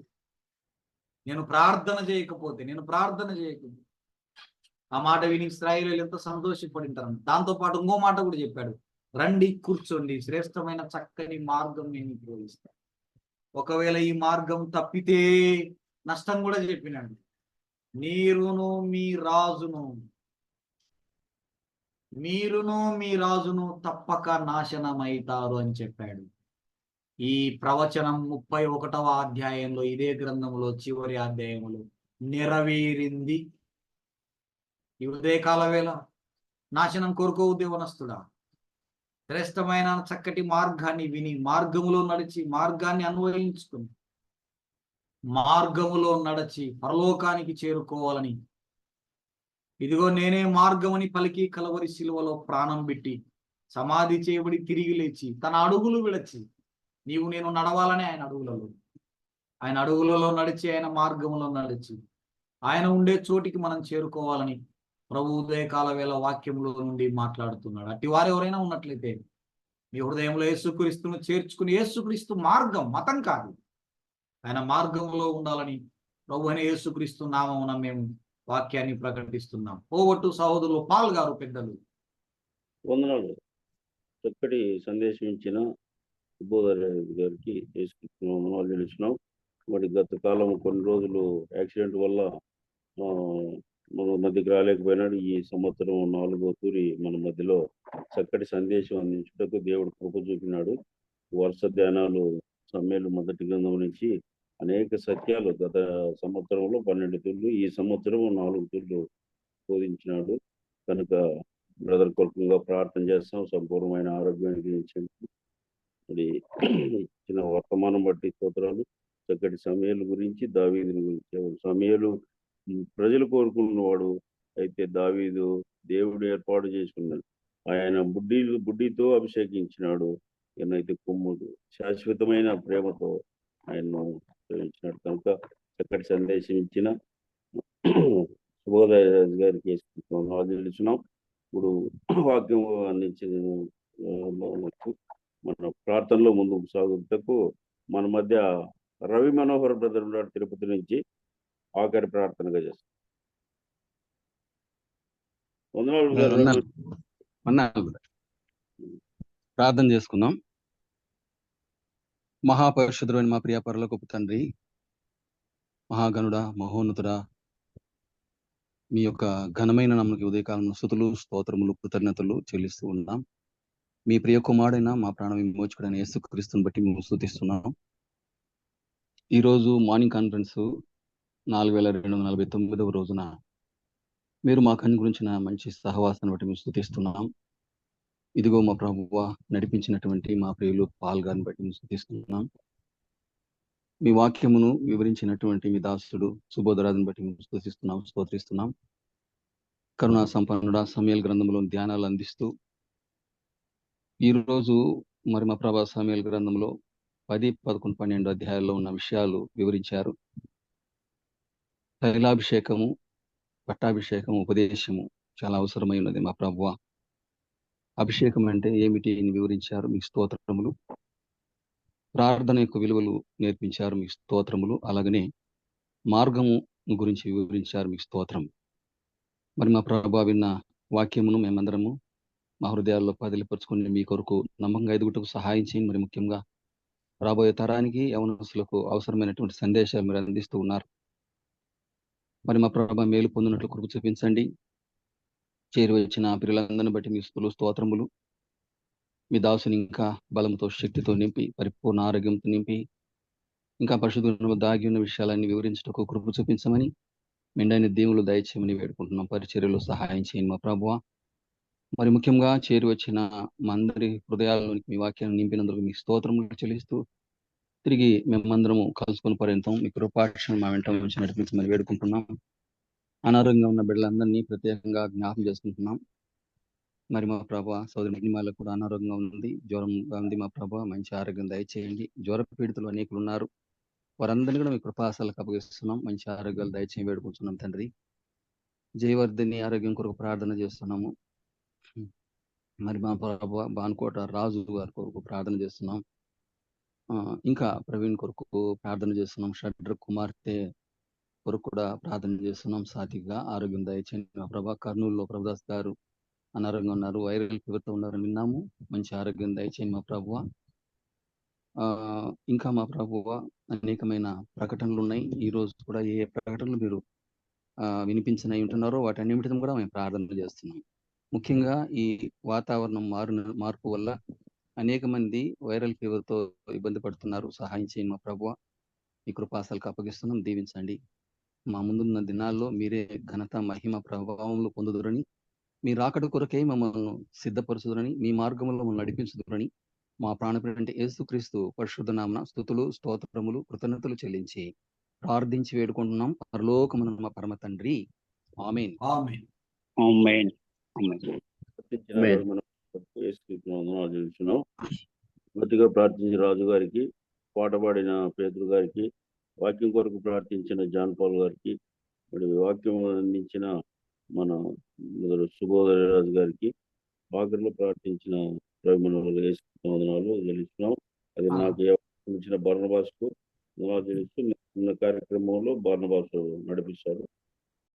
Speaker 4: నేను ప్రార్థన చేయకపోతే ఆ మాట విని ఇశ్రాయేలీయులు ఎంతో సంతోషపడింటారు. దాంతో పాటు ఇంకో మాట కూడా చెప్పాడు, రండి కూర్చోండి, శ్రేష్టమైన చక్కని మార్గం నేను మీకు బోధిస్తాను. ఒకవేళ ఈ మార్గం తప్పితే నష్టం కూడా చెప్పినాడు. మీరును మీ రాజును తప్పక నాశనమైతారు అని చెప్పాడు. ఈ ప్రవచనం 31వ అధ్యాయంలో, ఇదే గ్రంథంలో చివరి అధ్యాయంలో నెరవేరింది. ఈ ఉదయకాల వేళ నాశనం కోరుకోవు దేవనస్తుడా. శ్రేష్టమైన చక్కటి మార్గాన్ని విని మార్గములో నడిచి మార్గాన్ని అన్వయించుకుని మార్గములో నడిచి పరలోకానికి చేరుకోవాలని, ఇదిగో నేనే మార్గమని పలికి కలవరి శిలువలో ప్రాణం పెట్టి సమాధి చేయబడి తిరిగి లేచి తన అడుగులు విడచి నీవు నేను నడవాలని ఆయన అడుగులలో నడిచి ఆయన మార్గములో నడిచి ఆయన ఉండే చోటికి మనం చేరుకోవాలని ప్రభు ఉదయకాల వేళ వాక్యములో నుండి మాట్లాడుతున్నాడు. అట్టి వారు ఎవరైనా ఉన్నట్లయితే మీ హృదయంలో యేసుక్రీస్తును చేర్చుకుని, యేసుక్రీస్తు మార్గం మతం కాదు, ఆయన మార్గంలో ఉండాలని ప్రభు అయిన యేసుక్రీస్తు నామమున మేము వాక్యాన్ని ప్రకటిస్తున్నాం. పోగొట్టు సహోదరులు పాల్ గారు పెద్దలు.
Speaker 1: వందనాలు. చక్కటి సందేశం ఇచ్చిన సుబ్బోధర్ గారికి వందనాలు తెలుస్తున్నాం. మరి గత కాలం కొన్ని రోజులు యాక్సిడెంట్ వల్ల మన మధ్యకి రాలేకపోయినాడు. ఈ సంవత్సరం 4వ తూరి మన మధ్యలో చక్కటి సందేశం అందించుటకు దేవుడు కృప చూపినాడు. వరుస ధ్యానాలు సమ్మెలు మొదటి గ్రంథం నుంచి అనేక సత్యాలు గత సంవత్సరంలో 12 తూర్లు, ఈ సంవత్సరం 4 తూర్లు బోధించినాడు. కనుక బ్రదర్ కొరకంగా ప్రార్థన చేస్తాం. సంపూర్ణమైన ఆరోగ్యానికి మరి ఇచ్చిన వర్తమానం బట్టి స్తోత్రాలు. చక్కటి సమయాల గురించి, దావీదుని గురించి. సమయాలు ప్రజలు కోరుకున్నవాడు, అయితే దావీదు దేవుడు ఏర్పాటు చేసుకున్నాడు. ఆయన బుడ్డితో అభిషేకించినాడు. ఈయనైతే కుమ్ముడు శాశ్వతమైన ప్రేమతో ఆయన్ను ప్రేమించినాడు. కనుక చక్కటి సందేశం ఇచ్చిన శుభోదయ గారికి తెలుసున్నాం. ఇప్పుడు వాక్యం అందించిన మన ప్రార్థనలో ముందుకు సాగుటకు మన మధ్య రవి మనోహర్ బ్రదర్ ఉన్నాడు తిరుపతి నుంచి. ఆఖరి ప్రార్థనగా చేస్తాం.
Speaker 5: ప్రార్థన చేసుకుందాం. మహాపరిశుద్ధుడైన మా ప్రియ పరలోకపు తండ్రి, మహాగణుడా, మహోన్నతుడా, మీ యొక్క ఘనమైన నామమునకు ఉదయకాలం స్తుతులు, స్తోత్రములు, కృతజ్ఞతలు చెల్లిస్తూ ఉన్నాం. మీ ప్రియ కుమారుడైన మా ప్రాణ విమోచకుడైన యేసుక్రీస్తుని బట్టి మేము స్తుతిస్తున్నాం. ఈరోజు మార్నింగ్ కాన్ఫరెన్స్ 4249వ రోజున మీరు మా కన్ను గురించిన మంచి సహవాసాన్ని బట్టి మేము స్తుతిస్తున్నాం. ఇదిగో మా ప్రభువా, నడిపించినటువంటి మా ప్రియులు పాల్ గారిని బట్టి మేము స్తుతిస్తున్నాం. మీ వాక్యమును వివరించినటువంటి మీ దాసుడు సుబోధరాజుని బట్టి మేము స్తుతిస్తున్నాం, స్తోత్రిస్తున్నాం. కరుణా సంపన్నుడా, సమయల్ గ్రంథంలో ధ్యానాలు అందిస్తూ ఈరోజు మరి మా ప్రభా సమయల్ గ్రంథంలో 10, 11, 12 అధ్యాయాల్లో ఉన్న విషయాలు వివరించారు. తైలాభిషేకము, పట్టాభిషేకము, ఉపదేశము చాలా అవసరమై ఉన్నది మా ప్రభువా. అభిషేకం అంటే ఏమిటి అని వివరించారు, మీకు స్తోత్రములు. ప్రార్థన యొక్క విలువలు నేర్పించారు, మీకు స్తోత్రములు. అలాగనే మార్గము గురించి వివరించారు, మీకు స్తోత్రం. మరి మా ప్రభా విన్న వాక్యమును మేమందరము మా హృదయాల్లో పదిలిపరుచుకుని మీ కొరకు నమ్మకంగా ఎదుగుటకు సహాయం చేయండి. మరి ముఖ్యంగా రాబోయే తరానికి యవనస్తులకు అవసరమైనటువంటి సందేశాలు మీరు అందిస్తూ ఉన్నారు. మరి మా ప్రభా మేలు పొందినట్లు కృప చూపించండి. చేరి వచ్చిన పిల్లలందరిని బట్టి మీ స్తుతులు, స్తోత్రములు. మీ దాసుని ఇంకా బలంతో, శక్తితో నింపి, పరిపూర్ణ ఆరోగ్యంతో నింపి, ఇంకా పరిశుద్ధంలో దాగి ఉన్న విషయాలన్నీ వివరించటకు కృప చూపించమని, మెండైన దేవుళ్ళు దయచేయమని వేడుకుంటున్నాం. పరిచర్యలో సహాయం చేయండి మా ప్రభువా. మరి ముఖ్యంగా చేరి వచ్చిన మా అందరి హృదయాల్లోనికి మీ వాక్యాన్ని నింపినందుకు మీకు స్తోత్రములు చెల్లిస్తూ, తిరిగి మేమందరము కలుసుకుని పర్యంతం మీ కృపాక్షణ మా వెంట ఉంచి నడిపించమని వేడుకుంటున్నాం. అనారోగ్యంగా ఉన్న బిడ్డలందరినీ ప్రత్యేకంగా జ్ఞాపం చేసుకుంటున్నాం. మరి మా ప్రభా సోదరి మగ్నిమాలకు కూడా అనారోగ్యంగా ఉంది, జ్వరంగా ఉంది. మా ప్రభా మంచి ఆరోగ్యం దయచేయండి. జ్వర పీడితులు అనేకులు ఉన్నారు, వారందరినీ కూడా మీ కృపాసలకు అప్పగిస్తున్నాం. మంచి ఆరోగ్యాలు దయచేసి వేడుకుంటున్నాం తండ్రి. జయవర్ధిని ఆరోగ్యం కొరకు ప్రార్థన చేస్తున్నాము. మరి మా ప్రభా బాన్కోట రాజు గారి కొరకు ప్రార్థన చేస్తున్నాం. ఇంకా ప్రవీణ్ కొరకు ప్రార్థన చేస్తున్నాం. షడ్ర కుమార్తె కొరకు కూడా ప్రార్థన చేస్తున్నాం. సాతిగా ఆరోగ్యం దయచేయండి మా ప్రభా. కర్నూలులో ప్రభుదాస్ గారు అనారోగ్యంగా ఉన్నారు, వైరల్ ఫీవర్తో ఉన్నారని విన్నాము. మంచి ఆరోగ్యం దయచేయండి మా ప్రభువా. ఇంకా మా ప్రభువా అనేకమైన ప్రకటనలు ఉన్నాయి. ఈ రోజు కూడా ఏ ప్రకటనలు మీరు వినిపించనై ఉంటున్నారో వాటన్నిటిని కూడా మేము ప్రార్థన చేస్తున్నాం. ముఖ్యంగా ఈ వాతావరణం మార్పు వల్ల అనేక మంది వైరల్ ఫీవర్తో ఇబ్బంది పడుతున్నారు. సహాయం చేయండి మా ప్రభువా. ఈ కృపాసలకు అప్పగిస్తున్నాం, దీవించండి. మా ముందున్న దినాల్లో మీరే ఘనత, మహిమ, ప్రభావములు పొందుదురని మీ రాకడ కొరకై మమ్మల్ని సిద్ధపరచుదురని, మీ మార్గంలో మమ్మల్ని నడిపించుదురని, మా ప్రాణప్రియుడైన యేసుక్రీస్తు పరిశుద్ధ నామమున స్తుతులు, స్తోత్రములు, కృతజ్ఞతలు చెల్లించి ప్రార్థించి వేడుకుంటున్నాం పరలోకమున మా పరమ తండ్రి. ఆమేన్.
Speaker 4: ఆమేన్.
Speaker 6: ఆమేన్. ఆమేన్.
Speaker 1: ప్రార్థించిన మనం యేసుక్రీస్తు వందనాలు చెల్లిస్తున్నాం. మొదటిగా ప్రార్థించిన రాజు గారికి, పాట పాడిన పేతురు గారికి, వాక్యం కొరకు ప్రార్థించిన జాన్ పాల్ గారికి, మరి వాక్యం అందించిన మన సుబోధ రాజు గారికి, ఆఖరిలో ప్రార్థించిన యేసుక్రీస్తు వందనాలు చెల్లిస్తున్నాం. అది నాకు ఇచ్చిన బర్నబాస్కు వందనాలు చెల్లిస్తూ నిన్న కార్యక్రమంలో బర్నబాస్ నడిపిస్తారు.